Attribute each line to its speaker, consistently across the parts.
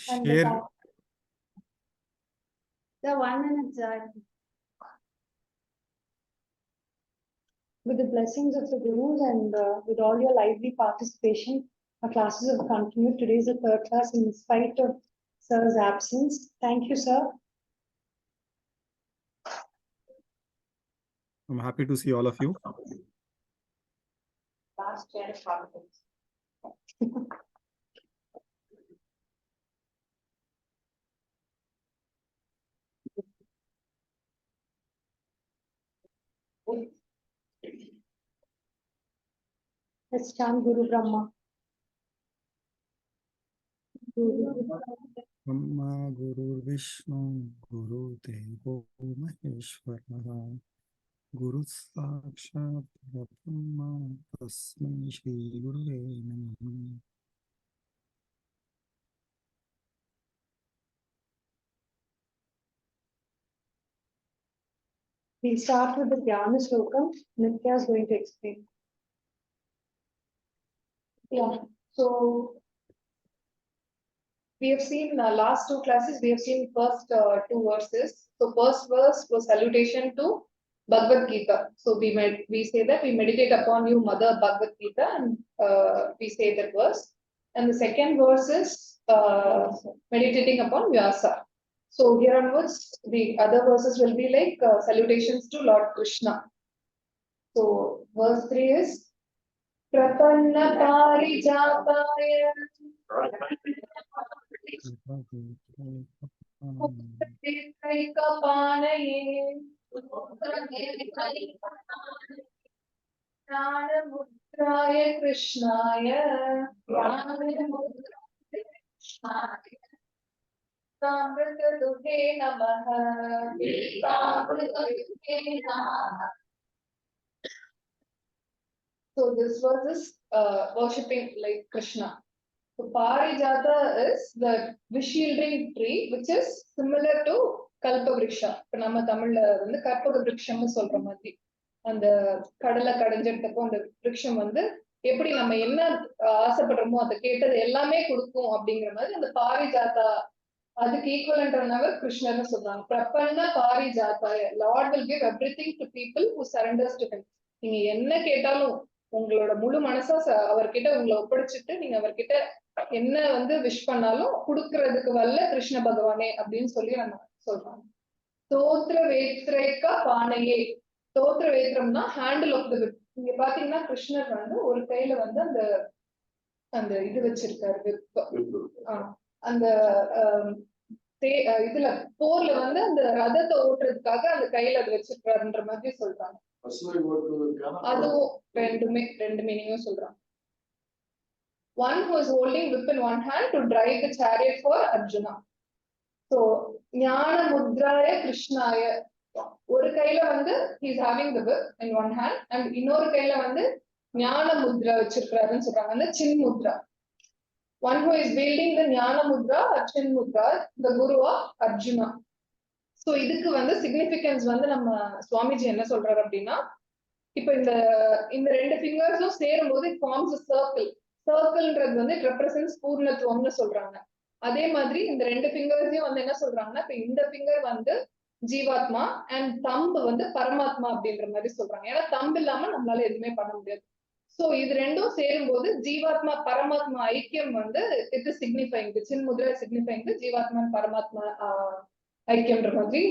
Speaker 1: And
Speaker 2: Share.
Speaker 1: the 1 minute, Zach. With the blessings of the Gurus and with all your lively participation, our classes have continued. Today is the third class in spite of Sir's absence. Thank you, sir.
Speaker 2: I'm happy to see all of you.
Speaker 1: Last chair of politics. Let's chant Guru Brahma.
Speaker 2: Brahma Guru Vishnu Guru Devo Maheshwara Guru Sakshat Brahma Tasmai Shri Gurave Namah.
Speaker 1: We'll start with the Dhyana Slokam. Nitya is going to explain. Yeah, so we have seen last two classes, we have seen first two verses. So first verse was salutation to Bhagavad Gita. So we say that we meditate upon you, Mother Bhagavad Gita, and we say that verse. And the second verse is meditating upon Vyasa. So here onwards, the other verses will be like salutations to Lord Krishna. So verse 3 is Prapanna Parijataya Mudraya Krishnaya Samritaduhe Namaha. So this was this worshipping like Krishna. So Parijata is the wish-yielding tree, which is similar to Kalpavriksha. இப்போ நம்ம தமிழ்ல வந்து கற்பக விருட்சம்னு சொல்ற மாதிரி அந்த கடலை கடைஞ்செடுத்தப்போ அந்த விருட்சம் வந்து எப்படி நம்ம என்ன ஆசைப்படுறோமோ அதை கேட்டது எல்லாமே கொடுக்கும் அப்படிங்கிற மாதிரி அந்த பாரிஜாதா அதுக்கு ஈக்குவலன்றவர் கிருஷ்ணர்னு சொல்றாங்க. பிரபன்ன பாரிஜாதாய, lord will give everything to people who surrenders to him. நீங்க என்ன கேட்டாலும் உங்களோட முழு மனசா அவர்கிட்ட உங்களை ஒப்படைச்சிட்டு நீங்க அவர்கிட்ட என்ன வந்து விஷ் பண்ணாலும் கொடுக்கறதுக்கு வல்ல கிருஷ்ண பகவானே அப்படின்னு சொல்லி நம்ம சொல்றாங்க. தோத்திர வேத்ரேக்கா பானையே. தோத்திர வேத்திரம்னா ஹேண்டில் ஆஃப் த விப். நீங்க பாத்தீங்கன்னா கிருஷ்ணர் வந்து ஒரு கையில வந்து அந்த அந்த இது வச்சிருக்காரு விப். அந்த இதுல போர்ல வந்து அந்த ரதத்தை ஓட்டுறதுக்காக அந்த கையில அது வச்சிருக்காருன்ற மாதிரி சொல்றாங்க. அதுவும் ரெண்டு மீனிங்கும் சொல்றாங்க. One who is holding whip in one hand to drive the chariot for Arjuna. So ஞான முத்ராய கிருஷ்ணாய, ஒரு கையில வந்து he is having the whip in one hand and இன்னொரு கையில வந்து ஞான முத்ரா வச்சிருக்காருன்னு சொல்றாங்க, அந்த சின் Mudra. One who is wielding the ஞான Mudra chin mudra, the guru of Arjuna. So இதுக்கு வந்து சிக்னிபிகன்ஸ் வந்து நம்ம சுவாமிஜி என்ன சொல்றாரு அப்படின்னா, இப்ப இந்த ரெண்டு ஃபிங்கர்ஸும் சேரும் போது இட் ஃபார்ம்ஸ் a circle. சர்க்கிள்ன்றது வந்து இட் ரெப்ரசன்ஸ் பூர்ணத்துவம்னு சொல்றாங்க. அதே மாதிரி இந்த ரெண்டு ஃபிங்கர்ஸையும் வந்து என்ன சொல்றாங்கன்னா, இப்ப இந்த ஃபிங்கர் வந்து ஜீவாத்மா அண்ட் தம்பு வந்து பரமாத்மா அப்படின்ற மாதிரி சொல்றாங்க. ஏன்னா தம்பு இல்லாம நம்மளால எதுவுமே பண்ண முடியாது. சோ இது ரெண்டும் சேரும் போது ஜீவாத்மா பரமாத்மா ஐக்கியம் வந்து இட் இஸ் சிக்னிஃபைங், சின் முத்ரா சிக்னிஃபைங் ஜீவாத்மா பரமாத்மா ஐக்கியம்ன்ற மாதிரி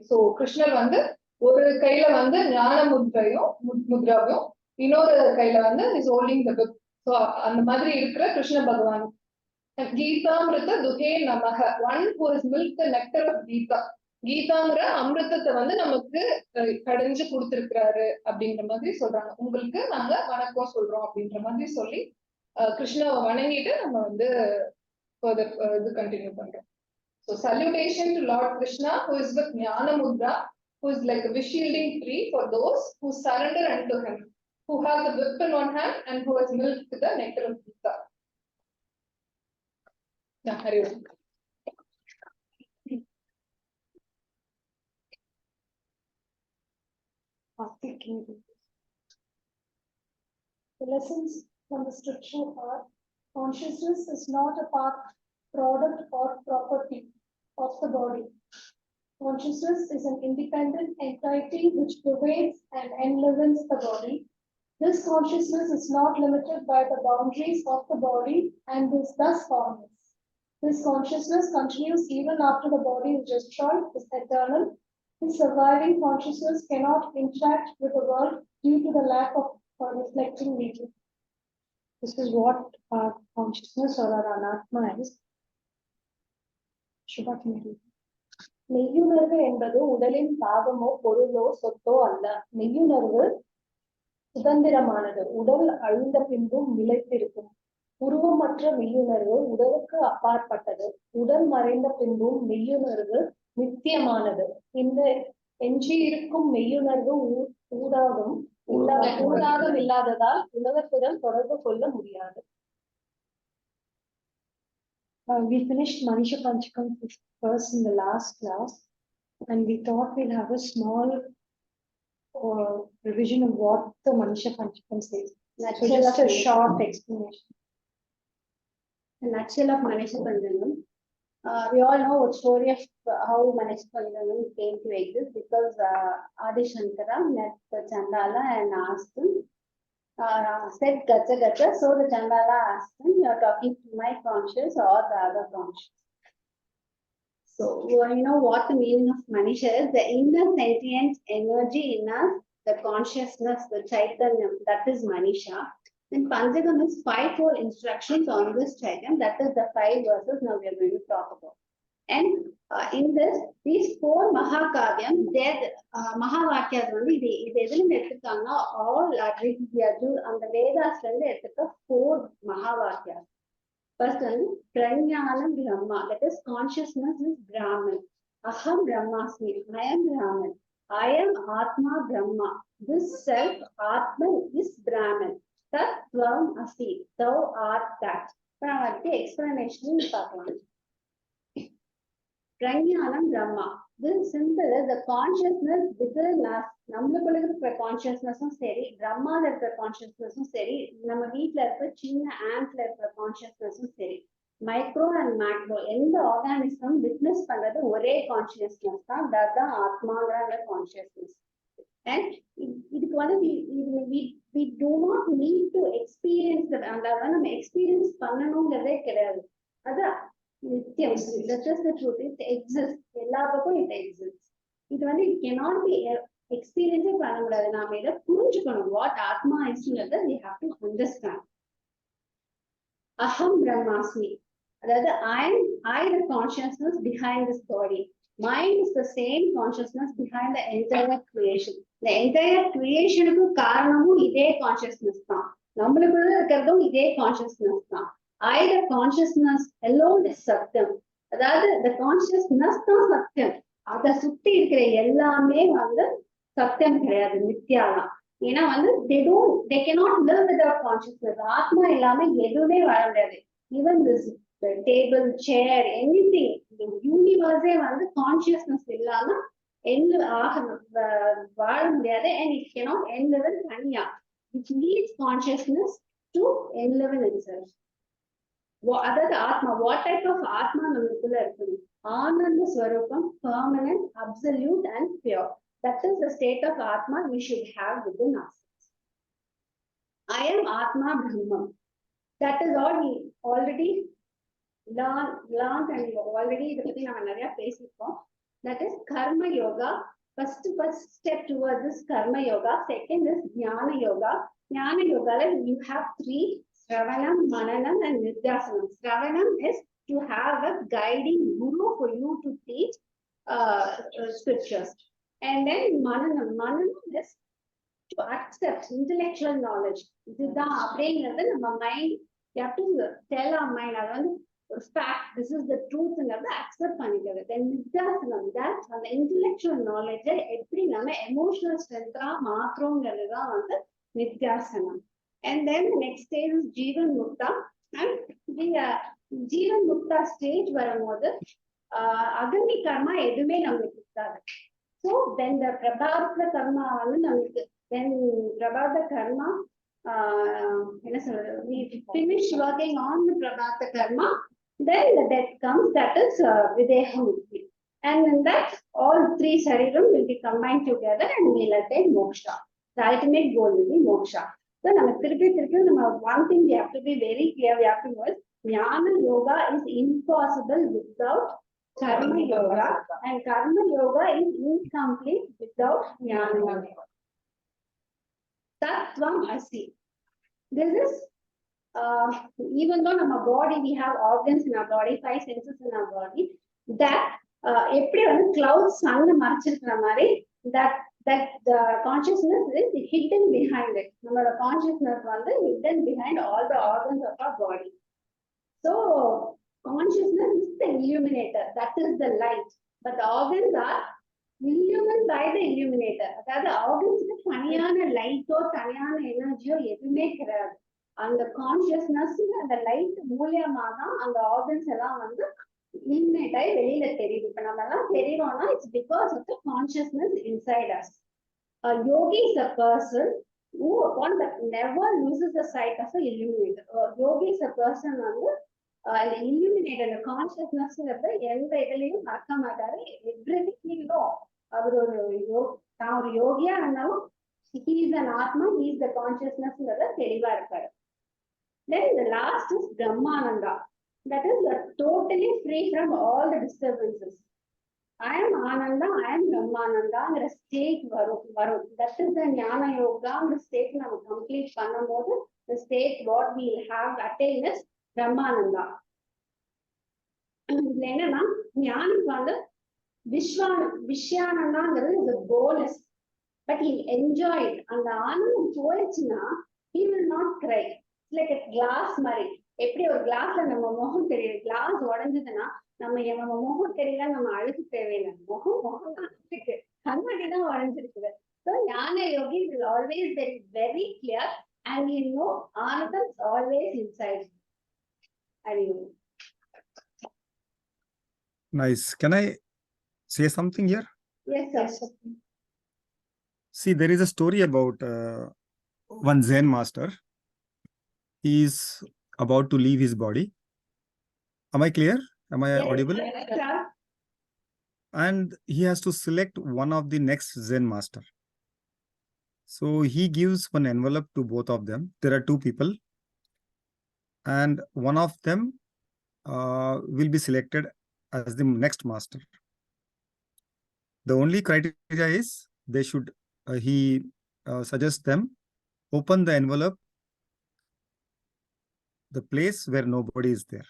Speaker 1: சோ கிருஷ்ணர் வந்து ஒரு கையில வந்து ஞான முத்ராவையும் இன்னொரு கையில வந்து is holding the book. So அந்த மாதிரி இருக்கிற கிருஷ்ண பகவான். கீதாமிருத துகே நமக, one who is milk the nectar of Gita. கீதாங்கிற அமிர்தத்தை வந்து நமக்கு கடைஞ்சு கொடுத்திருக்கிறாரு அப்படின்ற மாதிரி சொல்றாங்க. உங்களுக்கு நாங்க வணக்கம் சொல்றோம் அப்படின்ற மாதிரி சொல்லி கிருஷ்ணாவை வணங்கிட்டு நம்ம வந்து இது கண்டினியூ பண்றோம். So salutation to Lord Krishna, who is with Jnana Mudra, who is like a wish-yielding tree for those who surrender unto him, who has a whip in one hand and who has milked the nectar of Gita. Yeah, Hari Om. The lessons from the scripture are: consciousness is not a path product or property of the body. Consciousness is an independent entity which pervades and enlivens the body. This consciousness is not limited by the boundaries of the body and is thus formless. This consciousness continues even after the body is destroyed, is eternal. This surviving consciousness cannot interact with the world due to the lack of a reflecting medium. This is what our consciousness or our anatma is. Shubha, can you read? மெய்யுணர்வு என்பது உடலின் பாகமோ பொருளோ சொத்தோ அல்ல. மெய்யுணர்வு சுதந்திரமானது. உடல் அழிந்த பின்பும் நிலைத்திருக்கும். உருவமற்ற மெய்யுணர்வு உடலுக்கு அப்பாற்பட்டது. உடல் மறைந்த பின்பும் மெய்யுணர்வு நித்தியமானது. இந்த எஞ்சியிருக்கும் மெய்யுணர்வு ஊடாகம் இல்லாததால் உலகத்துடன் தொடர்பு கொள்ள முடியாது. We finished Manisha Panchakam first in the last class, and we thought we'll have a small revision of what the Manisha Panchakam says. So just a short explanation.
Speaker 3: The nutshell of Manisha Panchakam. We all know the story of how Manisha Panchakam came to exist, because Adi Shankara met the Chandala and asked him, said Gacha Gacha. So the Chandala asked him, you are talking to my conscious or the other conscious? So you know what the meaning of Manisha is? The inner sentient energy in us, the consciousness, the Chaitanya, that is Manisha. And Panchakam is 5 whole instructions on this Chaitanya. That is the 5 verses now we are going to talk about. And in this, these 4 Mahakavyam, Mahavakyas only, all and the Vedas are 4 Mahavakyas. First one, Prajnanam Brahma, that is consciousness is Brahman. Aham Brahmasmi, I am Brahman. I am Atma Brahma. This self, Atman, is Brahman. Tat Tvam Asi, thou art that. Now, the explanation is Prajnanam Brahma. This is simple as the consciousness within us. நம்மளுக்குள்ள இருக்கிற கான்சியஸ்னஸும் சரி, பிரம்மால இருக்கிற கான்சியஸ்னஸும் சரி, நம்ம வீட்டுல இருக்கிற சின்ன ஆண்ட்ல இருக்கிற கான்சியஸ்னஸும் சரி, மைக்ரோ அண்ட் மேக்ரோ எந்த ஆர்கானிசம் விட்னஸ் பண்றது ஒரே கான்சியஸ்னஸ் தான். அதுதான் ஆத்மாங்கிற கான்சியஸ்னஸ். அண்ட் இதுக்கு வந்து we do not need to experience அதாவது நம்ம எக்ஸ்பீரியன்ஸ் பண்ணணுங்கிறதே கிடையாது. அதான் நித்தியம். That is the truth. It exists. எல்லா பக்கம் it exists. இது வந்து it cannot be எக்ஸ்பீரியன்ஸே பண்ண முடியாது. நாம இதை புரிஞ்சுக்கணும். வாட் ஆத்மா இஸ்ங்கிறத we have to understand. Aham Brahmasmi. அதாவது I the consciousness behind this body. Mind is the same consciousness behind the entire creation. The entire creationக்கு காரணமும் இதே கான்சியஸ்னஸ் தான். நம்மளுக்குள்ள இருக்கிறதும் இதே கான்சியஸ்னஸ் தான். I the consciousness alone is சத்தியம். அதாவது the consciousness தான் சத்தியம். அதை சுத்தி இருக்கிற எல்லாமே வந்து சத்தியம் கிடையாது, நித்யாதான். ஏன்னா வந்து they cannot live without consciousness. ஆத்மா இல்லாம எதுவுமே வாழ முடியாது. Even this table, chair, anything, the universe வந்து consciousness இல்லாம வாழ முடியாது. And it cannot enliven தனியா. It needs consciousness to enliven itself. அதாவது ஆத்மா, what type of ஆத்மா நம்மளுக்குள்ள இருக்குது? ஆனந்த ஸ்வரூபம், permanent, absolute and pure. That is the state of Atma we should have within ourselves. I am Atma Brahman. That is all we already learned and already that is Karma Yoga. First step towards this Karma Yoga. Second is Jnana Yoga. Jnana Yoga, you have 3: Sravanam, Mananam and Nidhyasanam. Sravanam is to have a guiding guru for you to teach scriptures. And then Mananam is to accept intellectual knowledge. This is the mind. You have to tell our mind, fact, this is the truth, and accept it. Then Nidhyasanam, that on the intellectual knowledge, every emotional strength, Nidhyasanam. And then the next stage is Jivan Mukta. And the Jivan Mukta stage varumbodhu agami karma edume namakku irukadu. So then the prabhata karma we finish working on the prabhata karma, Then the death comes, that is Videha Mukti. And in that, all three Shariram will be combined together and we'll attain moksha. The ultimate goal will be moksha. So, one thing we have to be very clear, we have to know is Jnana Yoga is impossible without Karma Yoga, and Karma Yoga is incomplete without Jnana Yoga. Tattvam Asi. This is even though in our body we have organs in our body, 5 senses in our body, that எப்படி வந்து clouds sun மறைச்சிருக்கிற மாதிரி that the consciousness is hidden behind it. நம்மளோட consciousness வந்து hidden behind all the organs of our body. So consciousness is the illuminator, that is the light, but the organs are illumined by the illuminator. அதாவது organs தனியான லைட்டோ தனியான எனர்ஜியோ எதுவுமே கிடையாது. அந்த consciousness அந்த light மூலியமா தான் அந்த ஆர்கன்ஸ் எல்லாம் வந்து இல்மினேட் ஆகி வெளியில தெரியுது. இப்ப நம்ம எல்லாம் தெரியுறோம்னா it's because of the consciousness inside us. Yogi is a person who one that never loses the sight of the illuminator. Yogi is a person வந்து அந்த illuminator, அந்த கான்சியஸ்னஸ்ங்கிறத எந்த இதுலயும் மறக்க மாட்டாரு. Everything no. அவர் தான் ஒரு யோகியா இருந்தாலும் he is an atma, he is the consciousness தெளிவா இருப்பாரு. Then the last is Brahmananda. That is totally free from all the disturbances. I am Ananda, I am Brahmananda. The state varum. That is the Jnana Yoga. The state we complete pannamodu. The state what we have attained is Brahmananda. என்னன்னா ஞானிக்கு வந்து Vishyananda is a bonus, but he enjoyed. And the ஆனந்தம் போயிடுச்சுன்னா he will not cry. Like class மாதிரி. எப்படி ஒரு கிளாஸ்ல நம்ம முகம் தெரியுது, கிளாஸ் உடஞ்சதுன்னா நம்ம முகம் தெரியல, நம்ம அழுக்கு தேவையில்லை, முகம் இருக்கு, கண்ணாடி தான் உடஞ்சிருக்குது. So Jnana Yogi will always be very clear and you know Anandam is always inside.
Speaker 2: Nice. Can I say something here?
Speaker 3: Yes, sir.
Speaker 2: See, there is a story about one Zen master. He is about to leave his body. Am I clear? Am I audible?
Speaker 3: Yes, sir.
Speaker 2: And he has to select one of the next Zen master. So he gives one envelope to both of them. There are two people, and one of them will be selected as the next master. The only criteria is they should, he suggests them, open the envelope, the place where nobody is there,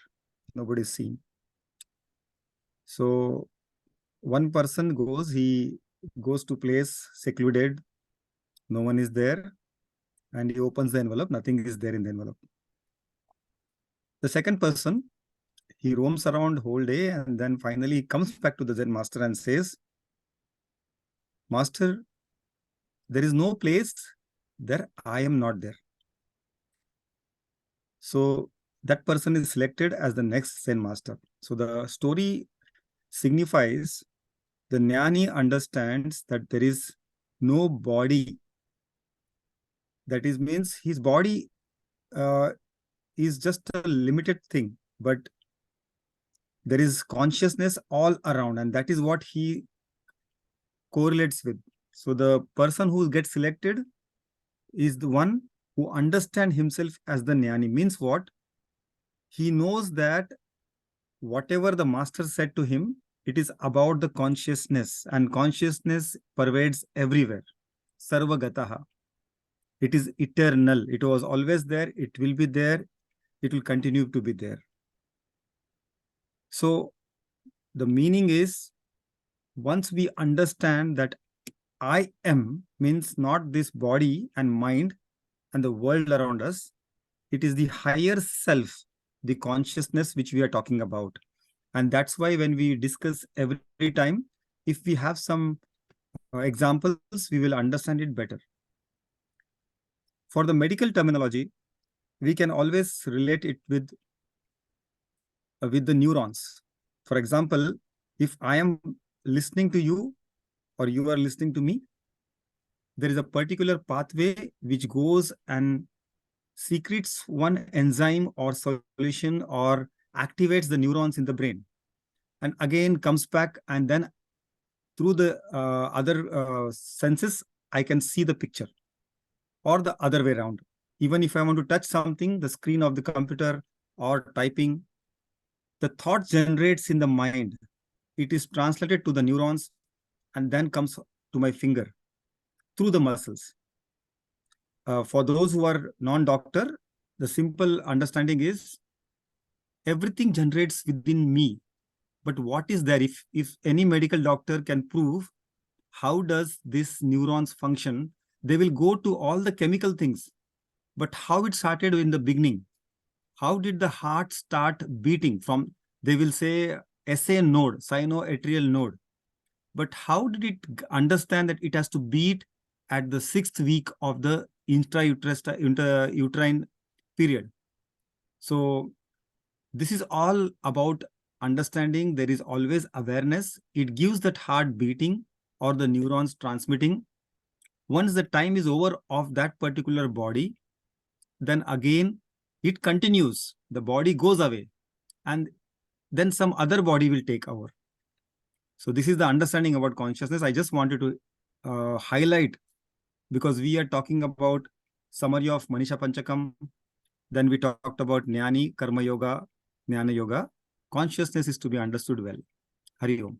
Speaker 2: nobody is seen. So one person goes, he goes to place secluded, no one is there, and he opens the envelope, nothing is there in the envelope. The second person, he roams around whole day and then finally comes back to the Zen master and says, Master, there is no place there, I am not there. So that person is selected as the next Zen master. So the story signifies the Jnani understands that there is no body. That is means his body is just a limited thing, but there is consciousness all around, and that is what he correlates with. So the person who gets selected is the one who understands himself as the Jnani. Means what? He knows that whatever the master said to him, it is about the consciousness, and consciousness pervades everywhere. Sarvagataha. It is eternal. It was always there. It will be there. It will continue to be there. So the meaning is, once we understand that I am means not this body and mind and the world around us, it is the higher self, the consciousness which we are talking about. And that's why when we discuss every time, if we have some examples, we will understand it better. For the medical terminology, we can always relate it with the neurons. For example, if I am listening to you or you are listening to me, there is a particular pathway which goes and secretes one enzyme or solution or activates the neurons in the brain, and again comes back, and then through the other senses, I can see the picture, or the other way around. Even if I want to touch something, the screen of the computer or typing, the thought generates in the mind. It is translated to the neurons and then comes to my finger through the muscles. For those who are non-doctor, the simple understanding is everything generates within me. But what is there? If any medical doctor can prove how does this neurons function, they will go to all the chemical things. But how it started in the beginning? How did the heart start beating from, they will say, SA node, sinoatrial node. But how did it understand that it has to beat at the 6th week of the intrauterine period? So this is all about understanding. There is always awareness. It gives that heart beating or the neurons transmitting. Once the time is over of that particular body, then again it continues. The body goes away, and then some other body will take over. So this is the understanding about consciousness. I just wanted to highlight, because we are talking about summary of Manisha Panchakam. Then we talked about Jnani, Karma Yoga, Jnana Yoga. Consciousness is to be understood well. Hari Om.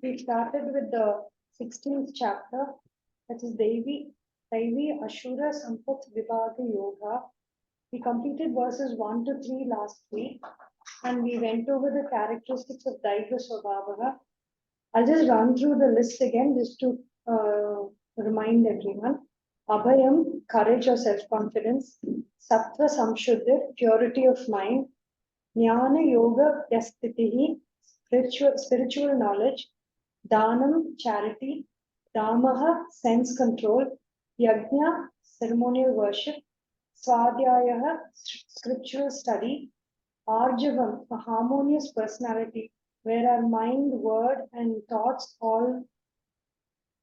Speaker 3: We started with the 16th chapter, that is Devi Asura Sampath Vibhaga Yoga. We completed verses 1 to 3 last week, and we went over the characteristics of Daiva Swabhavaha. I'll just run through the list again just to remind everyone. Abhayam, courage or self-confidence. Sattva Samshuddha, purity of mind. Jnana Yoga Yastitihi, spiritual knowledge. Dhanam, charity. Damaha, sense control. Yajna, ceremonial worship. Swadhyayaha, scriptural study. Arjavam, a harmonious personality, where our mind, word, and thoughts all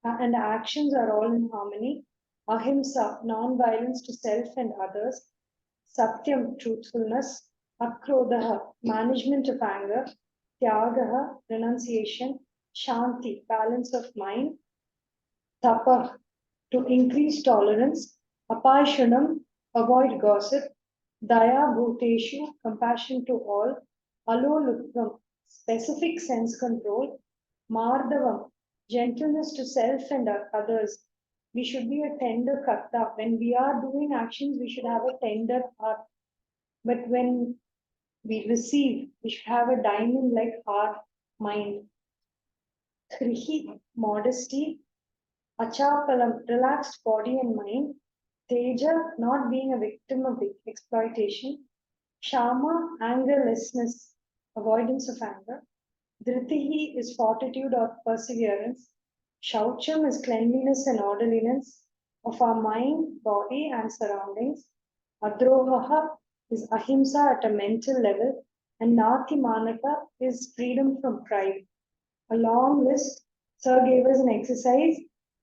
Speaker 3: and actions are all in harmony. Ahimsa, non-violence to self and others. Satyam, truthfulness. Akrodha, management of anger. Tyagaha, renunciation. Shanti, balance of mind. Tapa, to increase tolerance. Apashanam, avoid gossip. Daya bhuteshu, compassion to all. Alolukvam, specific sense control. Mardavam, gentleness to self and others. We should be a tender karta. When we are doing actions, we should have a tender heart. But when we receive, we should have a diamond-like heart, mind. Krihi, modesty. Achapalam, relaxed body and mind. Teja, not being a victim of exploitation. Shama, angerlessness, avoidance of anger. Dhritihi is fortitude or perseverance. Shaucham is cleanliness and orderliness of our mind, body, and surroundings. Adrohaha is ahimsa at a mental level. And Nati Manaka is freedom from pride. A long list. Sir gave us an exercise.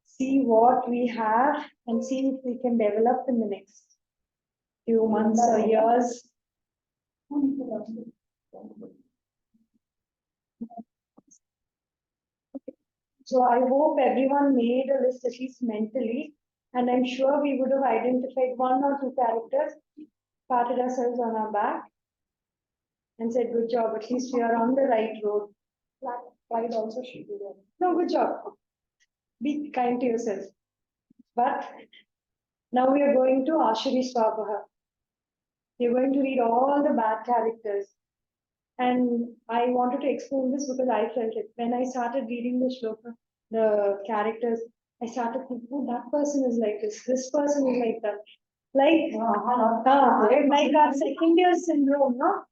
Speaker 3: See what we have and see if we can develop in the next few months or years. So I hope everyone made a list at least mentally, and I'm sure we would have identified 1 or 2 characters, patted ourselves on our back, and said, good job, at least we are on the right road. Pride also should be there. No, good job. Be kind to yourself. But now we are going to Asuri Sampath. We are going to read all the bad characters. And I wanted to explain this because I felt it. When I started reading the shloka, the characters, I started thinking, oh, that person is like this person is like that. Like our second year syndrome, no?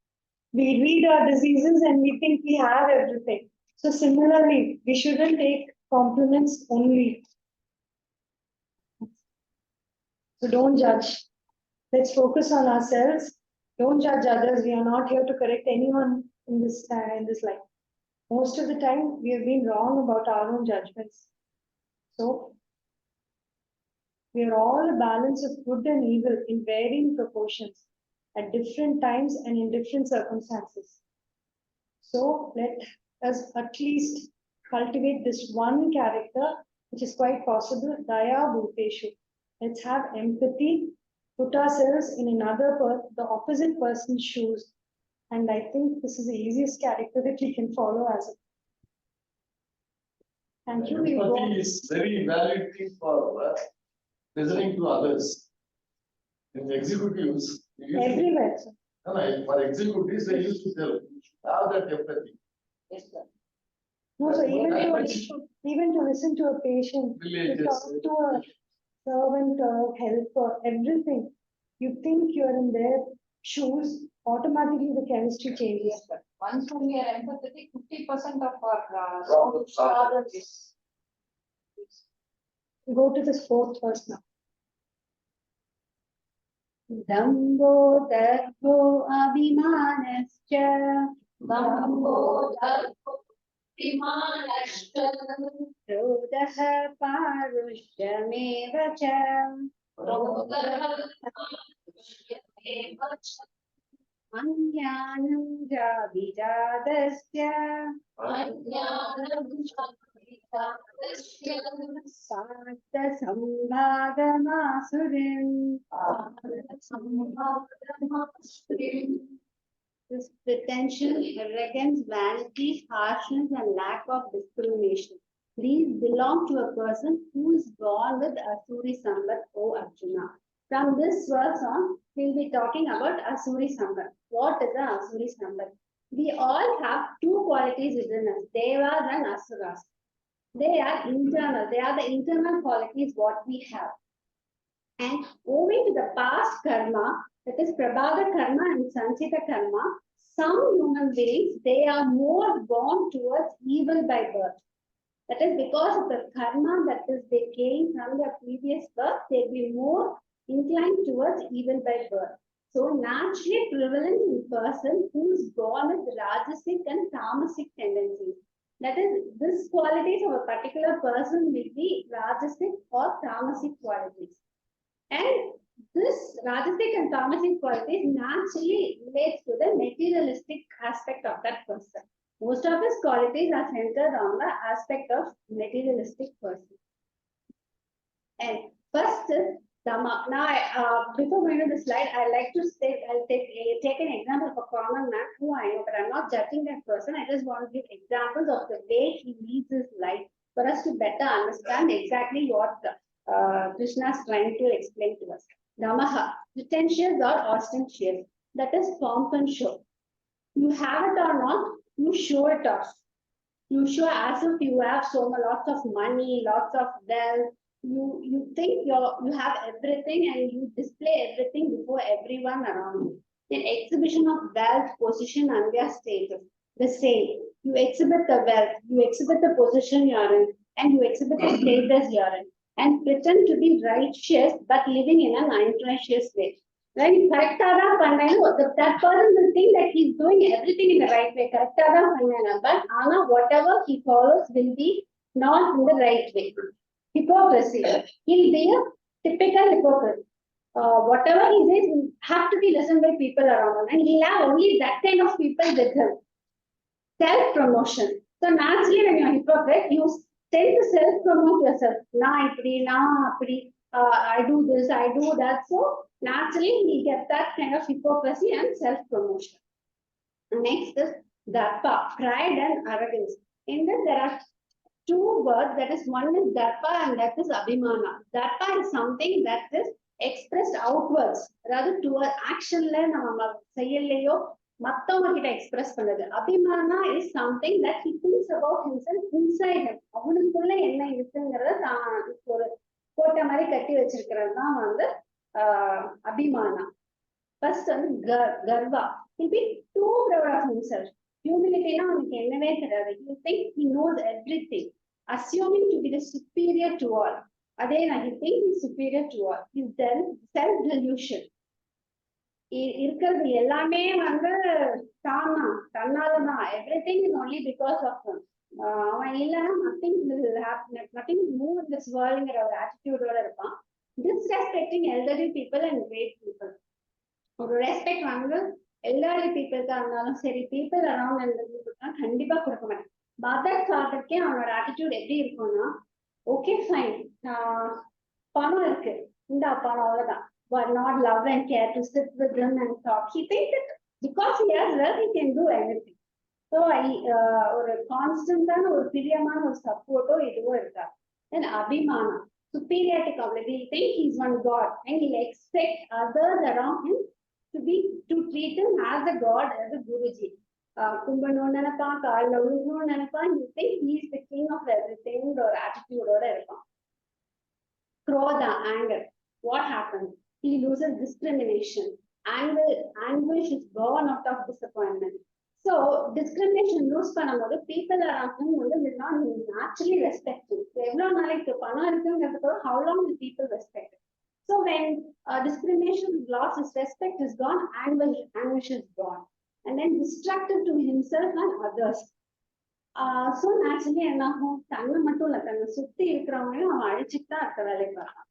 Speaker 3: We read our diseases and we think we have everything. So similarly, we shouldn't take compliments only. So don't judge. Let's focus on ourselves. Don't judge others. We are not here to correct anyone in this life. Most of the time, we have been wrong about our own judgments. So
Speaker 4: We are all a balance of good and evil in varying proportions at different times and in different circumstances. So let us at least cultivate this one character, which is quite possible, Daya Bhuteshu. Let's have empathy, put ourselves in the opposite person's shoes. And I think this is the easiest character that we can follow as a. Thank you.
Speaker 5: Empathy is very valid thing for listening to others. In executives,
Speaker 4: Everywhere.
Speaker 5: For executives, they used to tell, have that empathy.
Speaker 1: Yes, sir.
Speaker 4: No, so even to listen to a patient, to talk to a servant or helper, everything. You think you're in their shoes, automatically the chemistry changes.
Speaker 1: Yes, sir. Once when we are empathetic, 50% of our problems is.
Speaker 4: Go to this fourth verse now.
Speaker 3: Dambo darbo abhimanascha
Speaker 1: Dambo darbo abhimanascha
Speaker 3: Krodha parushyameva cha Anyanam jabijadasya Sartha sambhagamasurim. This pretension, arrogance, vanity, harshness, and lack of discrimination. These belong to a person who is born with Asuri Sampath, O Arjuna. From this verse on, we'll be talking about Asuri Sampath. What is the Asuri Sampath? We all have two qualities within us, Devas and Asuras. They are internal. They are the internal qualities what we have. And owing to the past karma, that is Prabhada karma and Sanchita karma, some human beings, they are more born towards evil by birth. That is because of the karma that is they gain from their previous birth, they'll be more inclined towards evil by birth. So naturally prevalent in person who is born with Rajasic and Tamasic tendencies. That is, this qualities of a particular person will be Rajasic or Tamasic qualities. And this Rajasic and Tamasic qualities naturally relates to the materialistic aspect of that person. Most of his qualities are centered on the aspect of materialistic person. And first is Dhamma. Now, before going to the slide, I'd like to say, I'll take an example of a common man who I know, but I'm not judging that person. I just want to give examples of the way he leads his life for us to better understand exactly what Krishna is trying to explain to us. Dhammaha, pretentious or ostentatious, that is pomp and show. You have it or not, you show it off. You show as if you have lots of money, lots of wealth. You think you have everything and you display everything before everyone around you. An exhibition of wealth, position, and their status. The same. You exhibit the wealth, you exhibit the position you're in, and you exhibit the status you're in, and pretend to be righteous but living in an unrighteous way. Right? That person will think that he's doing everything in the right way. But whatever he follows will be not in the right way. Hypocrisy. He'll be a typical hypocrite. Whatever he says will have to be listened by people around him, and he'll have only that kind of people with him. Self-promotion. So naturally, when you're a hypocrite, you tend to self-promote yourself. I do this, I do that. So naturally, we get that kind of hypocrisy and self-promotion. Next is Darpa, pride and arrogance. In this, there are two words. That is, one is Darpa and that is Abhimana. Darpa is something that is expressed outwards, rather toward action. Express Abhimana is something that he thinks about himself inside him. Abhimana. First one, Garva. He'll be too proud of himself. Humility, he thinks he knows everything, assuming to be the superior to all. Again, he thinks he's superior to all. He's self-delusion. Everything is only because of him. Nothing will happen, nothing will move in this world in our attitude. disrespecting elderly people and great people. ஒரு respect வந்து elderly பீப்புளுக்கா இருந்தாலும் சரி, people around இருந்ததுக்கு கண்டிப்பா கொடுக்க மாட்டேன். Mother ஃபாதருக்கே அவனோட attitude எப்படி இருக்கும்னா, ஓகே ஃபைன், பணம் இருக்கு, இந்த பணம் அவ்வளவுதான், but not love and care to sit with them and talk. He thinks that because he has love, he can do anything. So ஒரு கான்ஸ்டன்டான ஒரு பிரியமான ஒரு சப்போர்ட்டோ இதுவோ இருக்கா. Then அபிமானம், superiority complex. He think he's one god and he'll expect others around him to treat him as a god, as a guruji. கும்பணும்னு நினைப்பான், காலில் விழுகணும்னு நினைப்பான். He think he is the king of everything. ஒரு ஆட்டிடியூடோட இருப்பான். Krodha, anger. What happens? He loses discrimination. Anguish is born out of disappointment. So discrimination lose பண்ணும்போது people around him will not naturally respect him. எவ்வளவு நாளைக்கு பணம் இருக்குங்கிறதுக்கு how long will people respect him? So when discrimination is lost, his respect is gone, anguish is gone, and then destructive to himself and others. So naturally என்னாகும், தன்னை மட்டும் இல்ல, தன்னை சுத்தி இருக்கிறவங்களையும் அவன் அழிச்சுட்டு தான் இருக்க வேலையை பார்ப்பான்.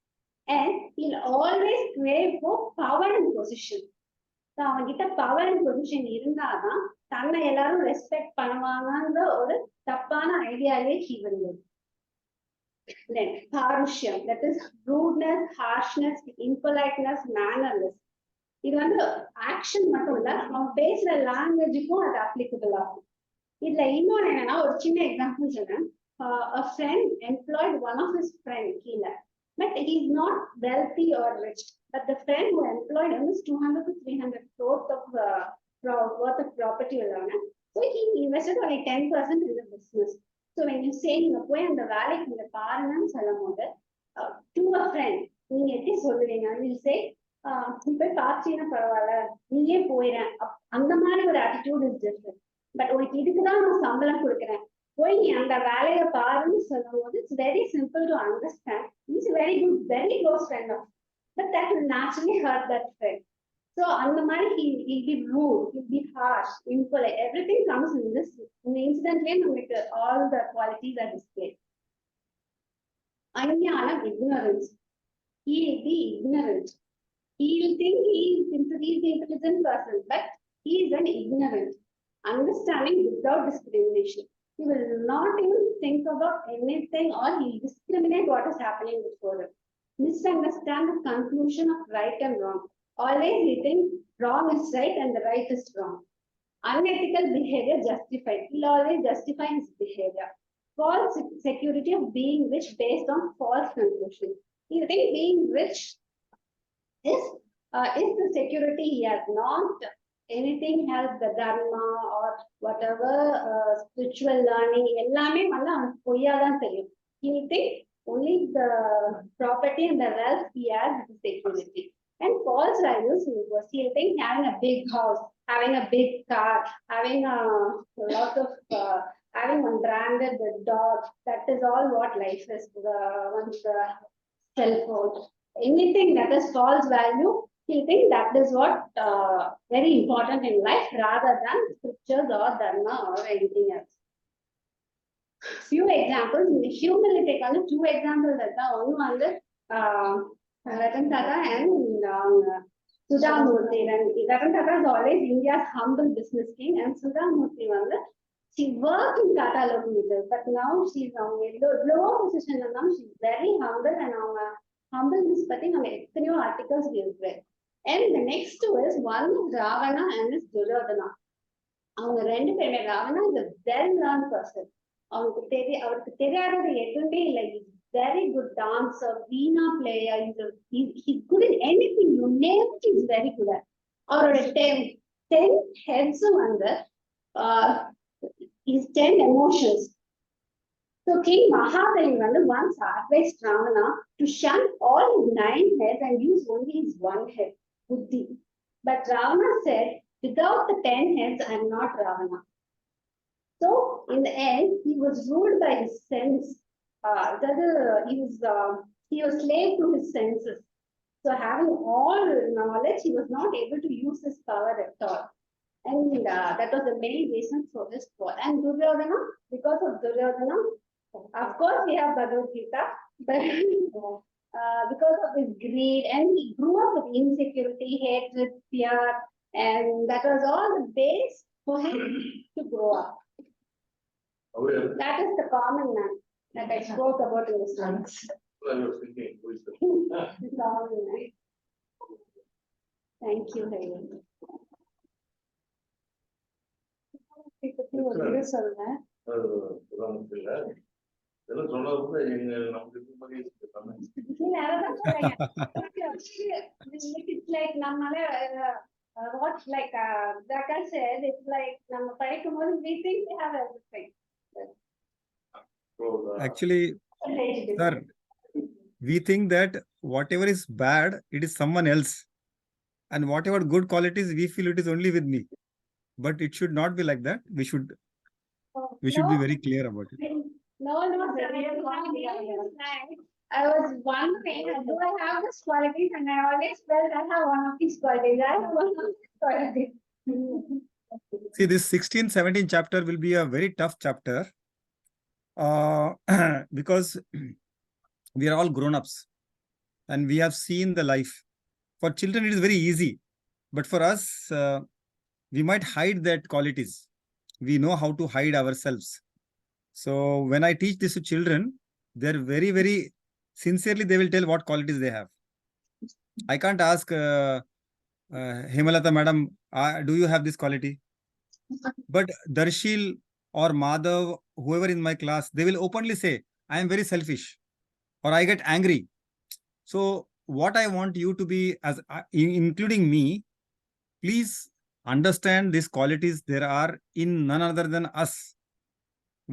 Speaker 3: And he'll always crave for power and position. So அவன்கிட்ட பவர் அண்ட் பொசிஷன் இருந்தாதான் தன்னை எல்லாரும் ரெஸ்பெக்ட் பண்ணுவாங்கன்ற ஒரு தப்பான ஐடியாலே he will live. Then harshyam, that is rudeness, harshness, impoliteness, mannerless. இது வந்து ஆக்ஷன் மட்டும் இல்ல, அவன் பேசுற லாங்குவேஜுக்கும் அது அப்ளிகபிள் ஆகும். இதுல இன்னொன்னு என்னன்னா, ஒரு சின்ன எக்ஸாம்பிள் சொன்னேன். A friend employed one of his friend கீழே, but he is not wealthy or rich. But the friend who employed him is 200 to 300 crores of worth of property alone. So he invested only 10% in the business. So when you say நீங்க போய் அந்த வேலைக்கு நீங்க பாருங்கன்னு சொல்லும் போது, to a friend நீங்க எப்படி சொல்லுவீங்க? You say, நீ போய் பார்த்தீங்கன்னா பரவாயில்ல, நீயே போயிறேன், அந்த மாதிரி ஒரு attitude is different. But உனக்கு இதுக்குதான் நான் சம்பளம் கொடுக்குறேன், போய் நீ அந்த வேலையை பாருன்னு சொல்லும் போது, it's very simple to understand. He's a very good, very close friend of, but that will naturally hurt that friend. So அந்த மாதிரி he'll be rude, he'll be harsh, impolite. Everything comes in this. In the incident நமக்கு all the qualities are displayed. அஞ்ஞானம், ignorance. He'll be ignorant. He'll think he's the intelligent person, but he is an ignorant. Understanding without discrimination. He will not even think about anything, or he'll discriminate what is happening before him. Misunderstand the conclusion of right and wrong. Always he thinks wrong is right and the right is wrong. Unethical behavior justified. He'll always justify his behavior. False security of being rich based on false conclusion. He thinks being rich is the security. He has not anything else, the dharma or whatever spiritual learning, எல்லாமே வந்து அவனுக்கு பொய்யாதான் தெரியும். He will think only the property and the wealth he has is security. And false values, he will think having a big house, having a big car, having a lot of having one branded dog, that is all what life is. The cell phone, anything that is false value, he think that is what very important in life rather than scriptures or dharma or anything else. Few examples in the humility, two examples that one on the Ratan Tata and Sudha Murthy. And Ratan Tata is always India's humble business king, and Sudha Murthy was she worked in Tata Locomotive, but now she's on a lower position, and now she's very humble, and humbleness பத்தி நம்ம எத்தனையோ articles we've read. And the next is one is Ravana and is Duryodhana. அவங்க ரெண்டு பேருமே, Ravana is a well-learned person. அவருக்கு தெரியாதது எதுவுமே இல்லை. Very good dancer, veena player. He's good in anything. You name it, he's very good at. அவரோட 10 heads வந்து his 10 emotions. So King Mahabali once advised Ravana to shun all his 9 heads and use only his 1 head, Buddhi. But Ravana said, without the 10 heads, I am not Ravana. So in the end, he was ruled by his sense. He was slave to his senses. So having all knowledge, he was not able to use his power at all. And that was the main reason for this fall. And Duryodhana, because of Duryodhana, of course we have Bhagavad Gita, but because of his greed, and he grew up with insecurity, hatred, fear, and that was all the base for him to grow up.
Speaker 5: Aware,
Speaker 3: That is the common man that I spoke about in the slides.
Speaker 5: I was thinking, who is the?
Speaker 3: The common man. Thank you, Helen.
Speaker 4: இதை பத்தி ஒரு இது சொல்றேன்.
Speaker 5: புராணத்துல இதெல்லாம் சொன்னது கூட எங்க நமக்கு இது மாதிரி தமிழ்.
Speaker 3: இல்ல, அதான் சொல்றேன். It's like நம்மால what like Daka said, it's like நம்ம படிக்கும் போது we think we have everything.
Speaker 2: Actually, sir, we think that whatever is bad, it is someone else. And whatever good qualities, we feel it is only with me. But it should not be like that. We should be very clear about it.
Speaker 3: No, I was wondering, do I have these qualities? And I always felt I have one of these qualities. I have one of these qualities.
Speaker 2: See, this 16th, 17th chapter will be a very tough chapter because we are all grown-ups and we have seen the life. For children, it is very easy. But for us, we might hide that qualities. We know how to hide ourselves. So when I teach this to children, they're very, very sincerely, they will tell what qualities they have. I can't ask Hemalata madam, do you have this quality? But Darshil or Madhav, whoever in my class, they will openly say, I am very selfish or I get angry. So what I want you to be, as including me, please understand these qualities there are in none other than us.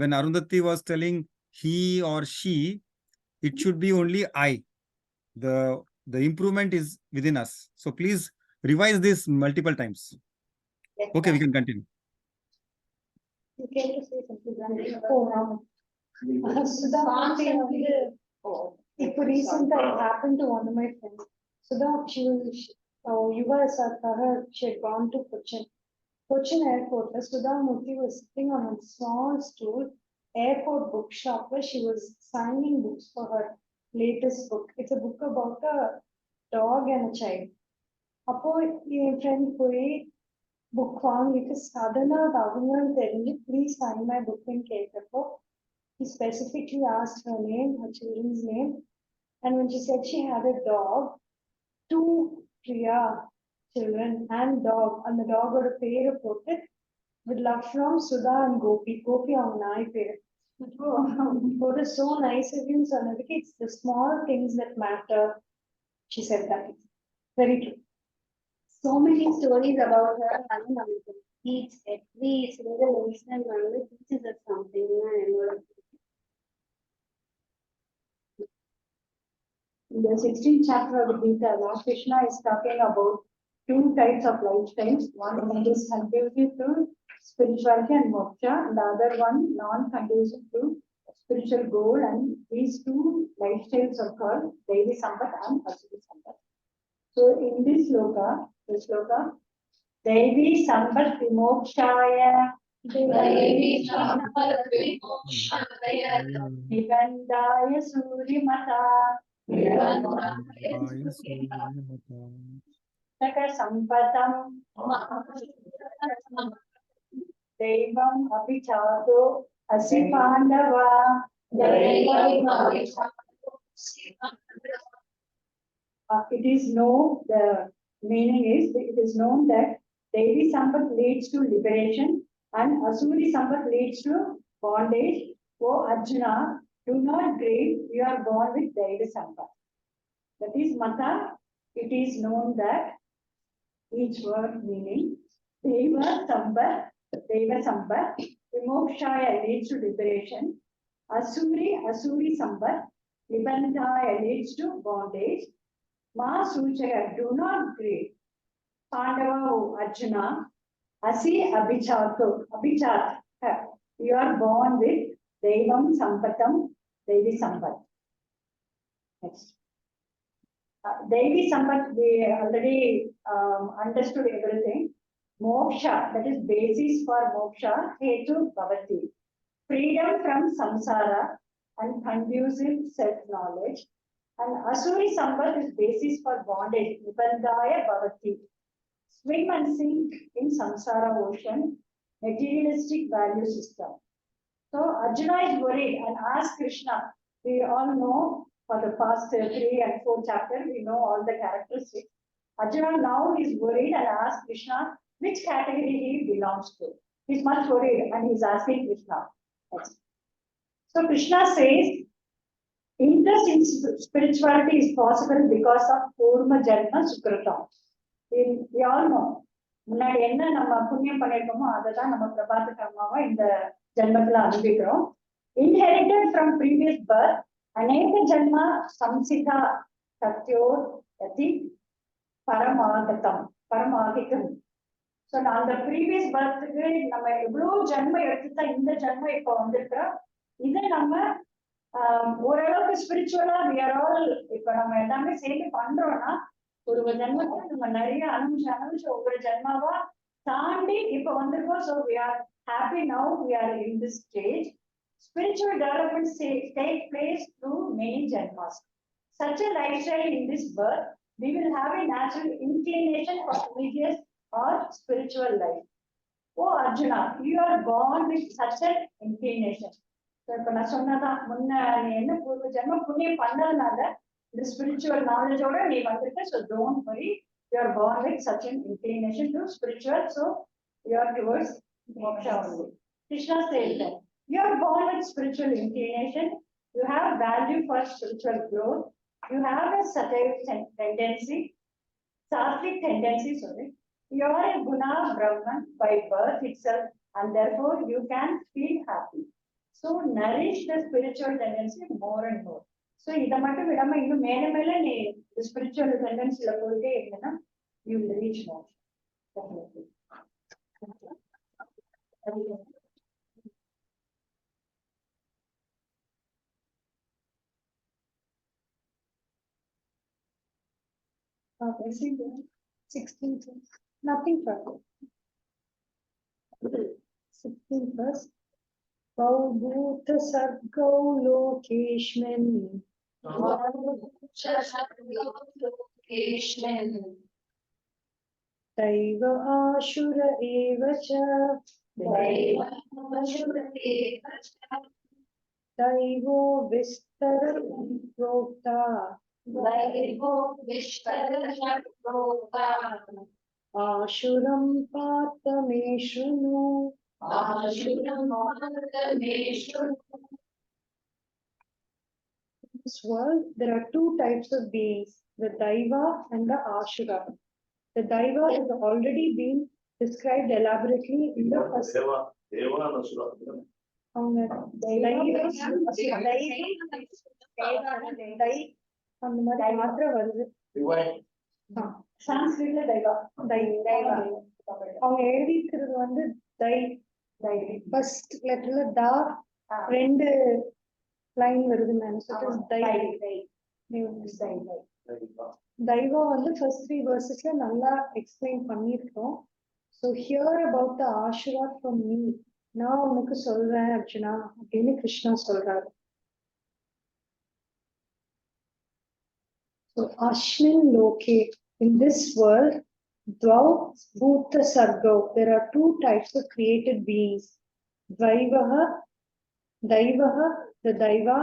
Speaker 2: When Arundhati was telling he or she, it should be only I. The improvement is within us. So please revise this multiple times.
Speaker 3: Yes,
Speaker 2: Okay, we can continue.
Speaker 3: You came to say something.
Speaker 4: Sudha Murthy வந்து இப்போ ரீசெண்டா it happened to one of my friends. Sudha, Yuva Sarkar, she had gone to Cochin airport. Sudha Murthy was sitting on a small stool, airport bookshop, where she was signing books for her latest book. It's a book about a dog and a child. அப்போ என் friend போய் book வாங்கிட்டு சடனா அவங்களும் தெரிஞ்சு please sign my புக்னு கேட்டப்போ he specifically asked her name, her children's name, and when she said she had a dog, 2 Priya children and dog, and the dog oda பேரை போட்டு with love from Sudha and Gopi அவங்க நாய் பேரு. What is so nice of you, சொன்னதுக்கு it's the small things that matter. She said that. Very true.
Speaker 3: So many stories about her. Each every single incident teaches us something.
Speaker 6: In the 16th chapter of the Gita, Lord Krishna is talking about 2 types of lifestyles. One is conducive to spirituality and moksha, and the other one non-conducive to spiritual goal. And these 2 lifestyles are called Devi Sampath and Asuri Sampath. So in this sloka, Devi Sampath Vimokshaya,
Speaker 1: Devi Sampath Vimokshaya,
Speaker 6: Nibandaya Surimata, Saka Sampatam, Devam Abhichato, Asipandava, it is known, the meaning is, it is known that Devi Sampath leads to liberation and Asuri Sampath leads to bondage. Oh Arjuna, do not grieve, you are born with Devi Sampath. That is Mata. It is known that each word meaning Deva Sampath, Vimokshaya leads to liberation. Asuri Sampath, Nibandhaya leads to bondage. Ma Suchaya, do not grieve. Pandava, Arjuna, Asi Abhichat, you are born with Devam Sampatham, Devi Sampath. Next. Devi Sampath, we already understood everything. Moksha, that is basis for moksha, Hetu Bhavati. Freedom from samsara and conducive self-knowledge. And Asuri Sampath is basis for bondage. Nibandhaya Bhavati. Swim and sink in samsara ocean, materialistic value system. So Arjuna is worried and asks Krishna. We all know for the past 3 and 4 chapters, we know all the characteristics. Arjuna now is worried and asks Krishna which category he belongs to. He's much worried and he's asking Krishna. Yes. So Krishna says, interest in spirituality is possible because of Purma Janma Sukrata. We all know. முன்னாடி என்ன நம்ம புண்ணியம் பண்ணிருக்கோமோ அததான் நம்ம பிரபாத கர்மாவா இந்த ஜென்மத்துல அனுபவிக்கிறோம். Inherited from previous birth, அநேக ஜென்மா சம்சிதா சத்யோர் யதி பரமாகிதம். ஸோ அந்த ப்ரீவியஸ் பர்த்துக்கு நம்ம எவ்வளவு ஜென்மம் எடுத்துட்டா இந்த ஜென்மம் இப்போ வந்திருக்கிறோம். இதை நம்ம ஓரளவுக்கு ஸ்பிரிச்சுவலா we are all இப்ப நம்ம எல்லாமே சேர்ந்து பண்றோம்னா ஒரு ஜென்மத்தை நம்ம நிறைய அனுபவிச்சு ஒவ்வொரு ஜென்மாவா தாண்டி இப்ப வந்திருக்கோம். So we are happy now we are in this stage. Spiritual development take place through many janmas. Such a lifestyle in this birth, we will have a natural inclination for religious or spiritual life. Oh Arjuna, you are born with such an inclination. So இப்ப நான் சொன்னதான் முன்ன என்ன பூர்வ ஜென்ம புண்ணியம் பண்ணதுனால the spiritual knowledge order நீ வந்திருக்க. So don't worry, you are born with such an inclination to spiritual, so you are towards moksha only. Krishna says that you are born with spiritual inclination, you have value for spiritual growth, you have a sattvic tendency, sorry, you are a guna brahman by birth itself and therefore you can feel happy. So nourish the spiritual tendency more and more. So இதை மட்டும் விடாம இன்னும் மேல மேல நீ spiritual டெண்டன்சில போயிட்டே இருந்தேன்னா you will reach more. Definitely.
Speaker 4: I see the 16th. Nothing further. 16th verse. Bhauta sargau lokeshmin. Daiva ashura eva cha. Daivo vistara prokta. Ashuram pata me shrunu. In this world, there are 2 types of beings, the Daiva and the Ashura. The Daiva has already been described elaborately in the first. அந்த மாதிரி மாத்திரை வருது.
Speaker 6: சான்ஸ்கிரிட்ல தைவா
Speaker 4: அவங்க எழுதிக்கிறது வந்து first லெட்டர்ல தா 2 line வருது ma'am. தைவா வந்து ஃபர்ஸ்ட் 3 வெர்சஸ்ல நல்லா எக்ஸ்பிளைன் பண்ணிருக்கோம். So hear about the Ashura from me. நான் உனக்கு சொல்றேன் அர்ஜுனா அப்படின்னு கிருஷ்ணா சொல்றாரு. So Ashmin Loke, in this world, Dvau Bhuta Sargo, there are 2 types of created beings. Dvaivaha, Daivaha, the Daiva,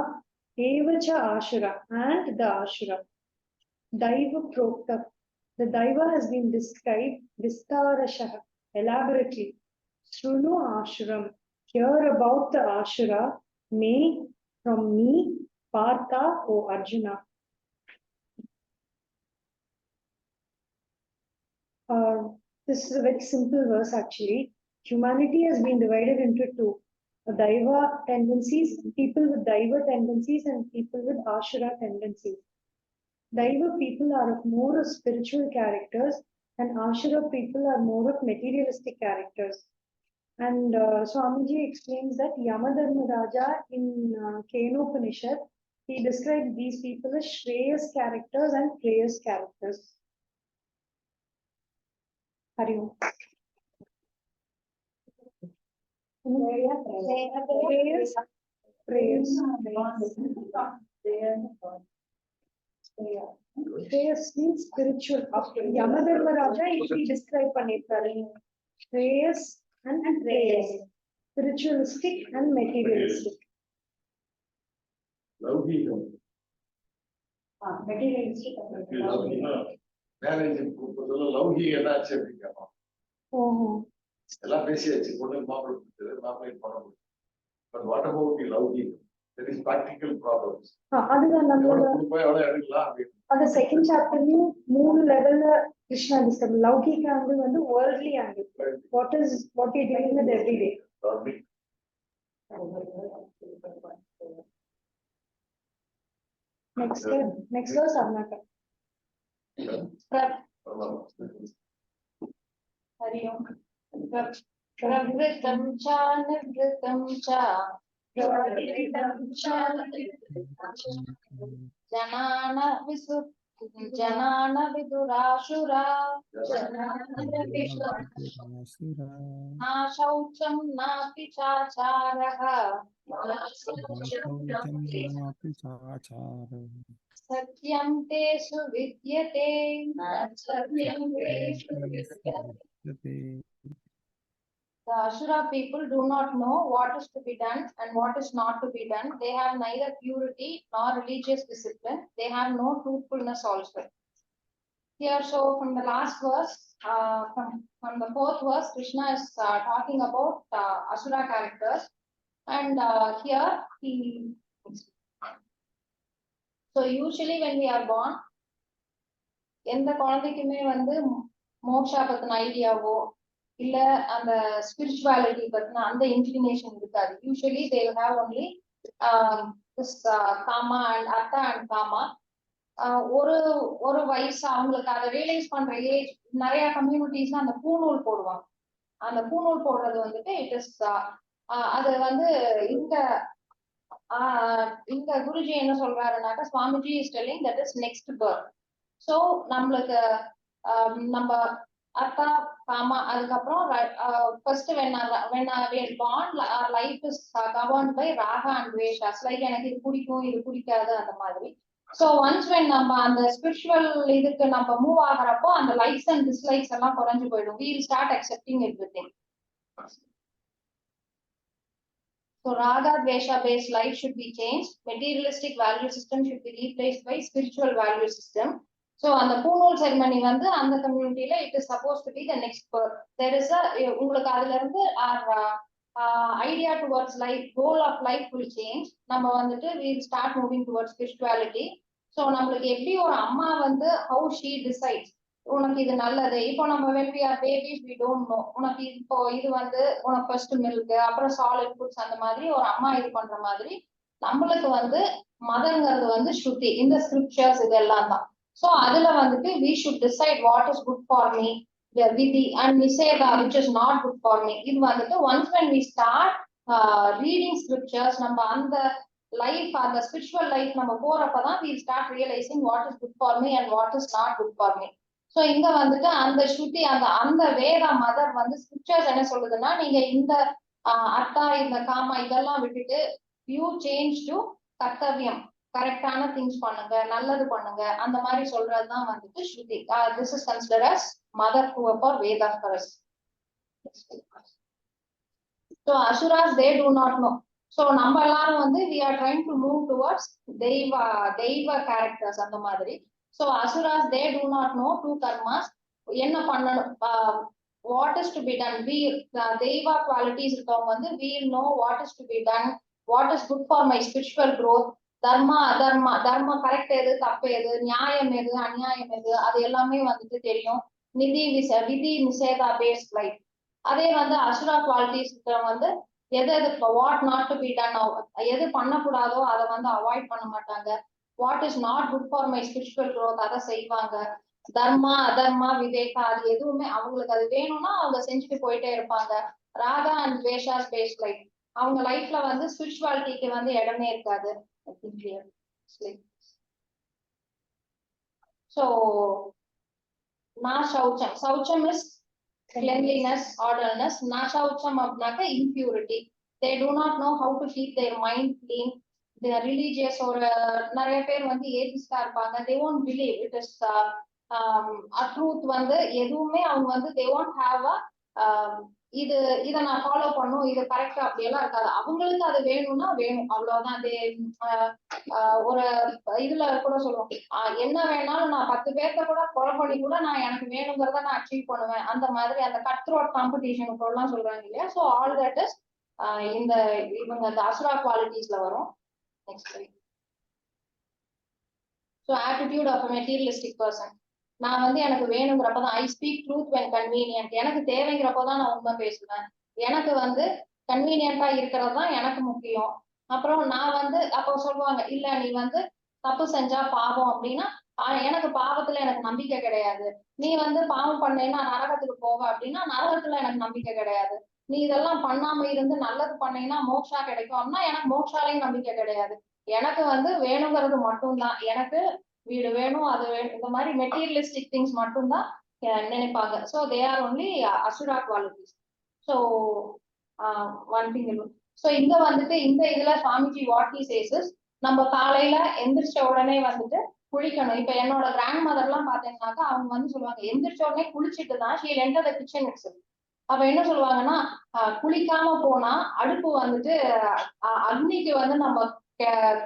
Speaker 4: Evacha Ashura, and the Ashura. Daiva Prokta, the Daiva has been described Vistarashaha, elaborately. Shrunu Ashuram, hear about the Ashura, me, from me, Partha, O Arjuna. This is a very simple verse actually. Humanity has been divided into 2. Daiva tendencies, people with Daiva tendencies and people with Ashura tendencies. Daiva people are of more of spiritual characters and Ashura people are more of materialistic characters. And Swamiji explains that Yamadharma Raja in Kenopanishad, he described these people as Shreyas characters and Preyas characters. Hari Om. Prayers. Shreyas means spiritual. Yamadharmaraja இப்படி describe பண்ணிருக்காரு. Shreyas and prayers. Spiritualistic and materialistic.
Speaker 5: லௌகீகம்
Speaker 6: Materialistic.
Speaker 5: Marriage லௌகீகம் என்னாச்சு அப்படின்னு கேட்பான். எல்லாம் பேசியாச்சு, பொண்ணு மாப்பிள்ளை கொடுத்தது, மாப்பிள்ளை பணம் கொடுத்தது. பட் வாட் அபவுட் தி லௌகீகம்? There is practical problems.
Speaker 4: அதுதான் நம்ம
Speaker 5: எவ்வளவு எடுக்கலாம் அப்படின்னு.
Speaker 4: அது செகண்ட் சாப்டர்லயும் 3 லெவல்ல கிருஷ்ணா டிஸ்கஸ். லௌகிக ஆங்கிள் வந்து worldly angle. What you doing with every day. Next verse Arnaka.
Speaker 1: Hariom. Pravritam cha nivritam cha Janana vidurashura na shaucham na pichacharaha satyam tesu vidyate. The Asura people do not know what is to be done and what is not to be done. They have neither purity nor religious discipline. They have no truthfulness also. Here, so from the last verse, from the 4th verse, Krishna is talking about Asura characters. And here he. So usually when we are born, எந்த குழந்தைக்குமே வந்து மோக்ஷா பத்தின ஐடியாவோ இல்ல அந்த spirituality பத்தின அந்த inclination இருக்காது. Usually they have only kama and artha and kama. ஒரு வயசு அவங்களுக்கு அதை ரியலைஸ் பண்ற ஏஜ். நிறைய கம்யூனிட்டிஸ்ல அந்த பூநூல் போடுவாங்க. அந்த பூநூல் போடுறது வந்துட்டு இட் இஸ் அது வந்து இங்க குருஜி என்ன சொல்றாருனாக்கா, Swamiji is telling that is next birth. So நம்மளுக்கு நம்ம அர்த்தா காமா அதுக்கப்புறம் first when we are born, our life is governed by raga and dveshas. Like எனக்கு இது பிடிக்கும் இது பிடிக்காது அந்த மாதிரி. ஸோ ஒன்ஸ் when நம்ம அந்த ஸ்பிரிச்சுவல் இதுக்கு நம்ம மூவ் ஆகிறப்போ அந்த லைக்ஸ் அண்ட் டிஸ்லைக்ஸ் எல்லாம் குறைஞ்சு போயிடும். we will start accepting everything. So raga dvesha based life should be changed. Materialistic value system should be replaced by spiritual value system. So அந்த பூநூல் ceremony வந்து அந்த கம்யூனிட்டியில it is suppose to be the next birth. There is உங்களுக்கு அதுல இருந்து idea towards life, goal of life will change. நம்ம வந்துட்டு will start moving towards spirituality. So நம்மளுக்கு எப்படி ஒரு அம்மா வந்து ஹவு ஷீ டிசைட்ஸ் உனக்கு இது நல்லது. இப்போ நம்ம when we are babies we don't know. உனக்கு இப்போ இது வந்து உனக்கு ஃபர்ஸ்ட் மில்க் அப்புறம் சாலிட் ஃபுட்ஸ் அந்த மாதிரி ஒரு அம்மா இது பண்ற மாதிரி நம்மளுக்கு வந்து மதங்கிறது வந்து ஸ்ருதி, இந்த ஸ்கிரிப்சர்ஸ் இதெல்லாம் தான். So அதுல வந்துட்டு we should decide what is good for me, the vidhi and niseda which is not good for me. இது வந்துட்டு once when we start reading scriptures, நம்ம அந்த லைஃப் அந்த ஸ்பிரிச்சுவல் லைஃப் நம்ம போறப்பதான் we start realizing what is good for me and what is not good for me. So இங்க வந்துட்டு அந்த ஸ்ருதி அந்த வேதா மதர் வந்து ஸ்கிரிப்சர்ஸ் என்ன சொல்லுதுன்னா, நீங்க இந்த அர்த்தா இந்த காமா இதெல்லாம் விட்டுட்டு you change to கர்த்தவியம், கரெக்டான திங்ஸ் பண்ணுங்க, நல்லது பண்ணுங்க, அந்த மாதிரி சொல்றதுதான் வந்துட்டு Shruti. This is considered as mother for Veda for us. So asuras they do not know. So நம்ம எல்லாரும் வந்து we are trying to move towards தெய்வ கேரக்டர்ஸ் அந்த மாதிரி. So asuras they do not know do karmas, என்ன பண்ணணும், what is to be done. தெய்வா qualities இருக்கவங்க வந்து we know what is to be done, what is good for my spiritual growth. தர்மா அதர்மா, தர்மம் correct எது தப்பு எது, நியாயம் எது அநியாயம் எது, அது எல்லாமே வந்துட்டு தெரியும். விதி நிஷேதா பேஸ்ட் லைஃப். அதே வந்து அசுரா குவாலிட்டிஸ் வந்து எது what not to be ton, எது பண்ணக்கூடாதோ அதை வந்து அவாய்ட் பண்ண மாட்டாங்க. What is not good for my spiritual growth அதை செய்வாங்க. தர்மா அதர்மா விவேகா அது எதுவுமே அவங்களுக்கு அது வேணும்னா அவங்க செஞ்சுட்டு போயிட்டே இருப்பாங்க. ராகா அண்ட் துவேஷாஸ் பேஸ்ட் லைஃப், அவங்க லைஃப்ல வந்து ஸ்பிரிச்சுவாலிட்டிக்கு வந்து இடமே இருக்காது. So na shaucham is cleanliness, orderliness. Na shaucham apnaka impurity. They do not know how to keep their mind clean.
Speaker 7: they are religious or நிறைய பேர் வந்து ஏதிஸ்டா இருப்பாங்க. they won't believe it is a truth வந்து எதுவுமே அவங்க வந்து they won't have a இதை நான் ஃபாலோ பண்ணும் இது கரெக்டா அப்படியெல்லாம் இருக்காது. அவங்களுக்கு அது வேணும்னா வேணும், அவ்வளவுதான். அது ஒரு இதுல கூட சொல்லுவோம், என்ன வேணாலும் நான் 10 பேர்த்த கூட கொலை பண்ணி கூட நான் எனக்கு வேணுங்கிறத நான் அச்சீவ் பண்ணுவேன். அந்த மாதிரி அந்த கட் த்ரூ காம்படிஷனுக்கு எல்லாம் சொல்றாங்க இல்லையா. ஸோ ஆல் தட் இஸ் இந்த இவங்க இந்த அசுரா குவாலிட்டிஸ்ல வரும். Next. So attitude of materialistic person. நான் வந்து எனக்கு வேணுங்கிறப்பதான் I speak truth when convenient. எனக்கு தேவைங்கிறப்பதான் நான் உண்மை பேசுவேன். எனக்கு வந்து கன்வீனியன்டா இருக்கிறது தான் எனக்கு முக்கியம். அப்புறம் நான் வந்து அப்போ சொல்லுவாங்க, இல்ல நீ வந்து தப்பு செஞ்சா பாவம் அப்படின்னா எனக்கு பாவத்துல எனக்கு நம்பிக்கை கிடையாது. நீ வந்து பாவம் பண்ணேன்னா நரகத்துக்கு போவ அப்படின்னா நரகத்துல எனக்கு நம்பிக்கை கிடையாது. நீ இதெல்லாம் பண்ணாம இருந்து நல்லது பண்ணீங்கன்னா மோக்ஷா கிடைக்கும் அப்படின்னா எனக்கு மோக்ஷாலையும் நம்பிக்கை கிடையாது. எனக்கு வந்து வேணுங்கிறது மட்டும்தான். எனக்கு வீடு வேணும், அது வேணும், இந்த மாதிரி மெட்டீரியலிஸ்டிக் திங்ஸ் மட்டும்தான் நினைப்பாங்க. So they are only asura qualities. So one thing. So இங்க வந்துட்டு இந்த இதுல சுவாமிஜி வாட் ஹி சேஸ், நம்ம காலையில எந்திரிச்ச உடனே வந்துட்டு குளிக்கணும். இப்ப என்னோட கிராண்ட் மதர் எல்லாம் பாத்தீங்கன்னாக்கா அவங்க வந்து சொல்லுவாங்க, எந்திரிச்ச உடனே குளிச்சுட்டு தான் she will enter the kitchen itself. அப்ப என்ன சொல்லுவாங்கன்னா, குளிக்காம போனா அடுப்பு வந்துட்டு அக்னிக்கு வந்து நம்ம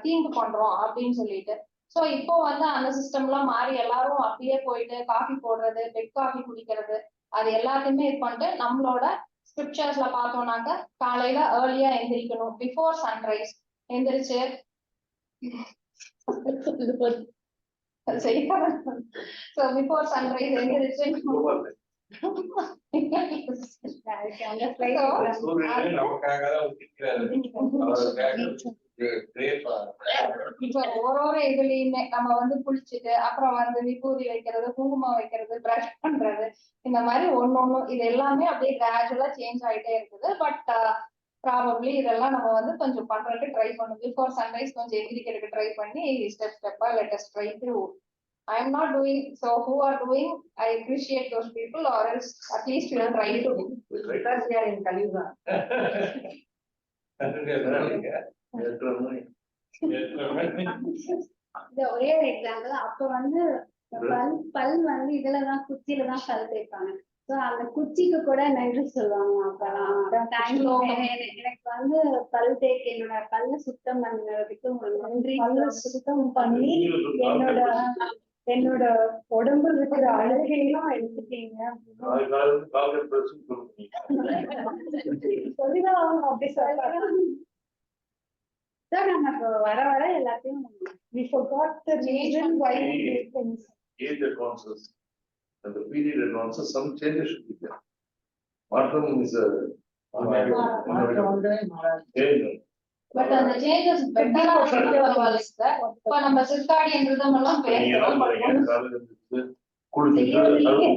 Speaker 7: தீங்கு பண்றோம் அப்படின்னு சொல்லிட்டு. ஸோ இப்போ வந்து அந்த சிஸ்டம் எல்லாம் மாறி எல்லாரும் அப்படியே போயிட்டு காஃபி போடுறது, பெட் காஃபி குடிக்கிறது, அது எல்லாத்தையுமே இது பண்ணிட்டு நம்மளோட ஸ்கிரிப்சர்ஸ்ல பார்த்தோம்னாக்க காலையில ஏர்லியா எந்திரிக்கணும், பிஃபோர் சன்ரைஸ் எந்திரிச்சு ஸோ பிஃபோர் சன்ரைஸ் எந்திரிச்சு ஒரு இதுலயுமே நம்ம வந்து குளிச்சுட்டு அப்புறம் வந்து விபூதி வைக்கிறது, குங்குமம் வைக்கிறது, பிரஷ் பண்றது, இந்த மாதிரி ஒன்னொன்னு இது எல்லாமே அப்படியே கிராஜுவலா சேஞ்ச் ஆயிட்டே இருக்குது. பட் ப்ராபப்ளி இதெல்லாம் நம்ம வந்து கொஞ்சம் பண்றதுக்கு ட்ரை பண்ணணும். பிஃபோர் சன்ரைஸ் கொஞ்சம் எந்திரிக்கிறதுக்கு ட்ரை பண்ணி ஸ்டெப் ஸ்டெப்பா let us try to. I am not doing, so who are doing, I appreciate those people, or else at least we are trying to do.
Speaker 6: Because we are in Kaliuga.
Speaker 3: இந்த ஒரே ஒரு example, அப்ப வந்து பல் வந்து இதுலதான் குச்சியிலதான் பல் தேய்ப்பாங்க. So அந்த குச்சிக்கு கூட நன்றி சொல்லுவாங்க. அப்பெல்லாம் எனக்கு வந்து பல் தேய்க்க என்னோட பல்ல சுத்தம் பண்ணதுக்கு நன்றி.
Speaker 4: பல்ல சுத்தம் பண்ணி என்னோட உடம்புல இருக்கிற அழுகையெல்லாம் எடுத்துட்டீங்க சொல்லிதான் அப்படி சொல்றாங்க.
Speaker 3: நமக்கு வர வர எல்லாத்தையும்
Speaker 4: we forgot the reason why we did things.
Speaker 5: Age advances and the period advances, some changes should be there. Martam is a
Speaker 7: but அந்த சேஞ்சஸ் பெட்டரா இப்ப நம்ம சிற்காடியன் ரிதம் எல்லாம் பேசுறோம்.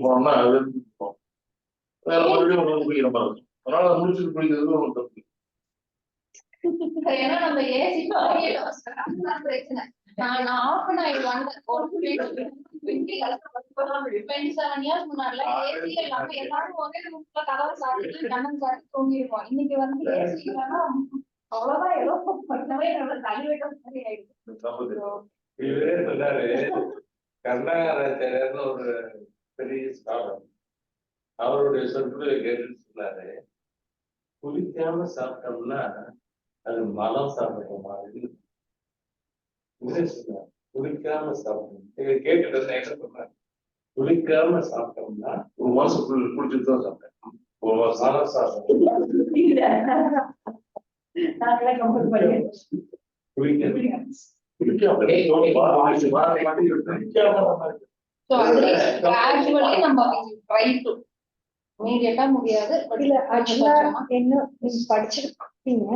Speaker 5: போனோம்னா அது இருக்கும், அதனால முடிச்சுட்டு குளிக்கிறது ஒரு தப்பு.
Speaker 7: ஏன்னா நம்ம ஏசி பிரச்சனை. நான் ஆஃப் அன் ஆயில் வந்தேன் ஒரு 27 years முன்னாடி ஏசி இல்லாம எல்லாரும் ஒரே ரூம்ல கதவை சாத்திட்டு ஜன்னல் சாத்தி தூங்கிருப்போம். இன்னைக்கு வந்து ஏசி இல்லைன்னா அவ்வளவுதான், ஏதோ பண்ணவே நம்ம தள்ளிவிட்ட மாதிரி ஆயிடுச்சு.
Speaker 5: இவரே சொன்னாரு, கர்நாடகாச்சாரியர்னு ஒரு பெரிய ஸ்காலர், அவருடைய சொற்களை கேட்டு சொன்னாரு, குளிக்காம சாப்பிட்டோம்னா அது மலம் சாப்பிட்ட மாதிரி. குளிக்காம சாப்பிட்டோம் கேட்டுட்டு என்ன சொன்னாரு, குளிக்காம சாப்பிட்டோம்னா ஒரு மாசம் குளிச்சுட்டு தான் சாப்பிட்டேன், ஒரு மாசம் சாப்பிட்டேன்.
Speaker 4: இல்ல ஆக்சுவலா என்ன நீங்க படிச்சிருக்கீங்க,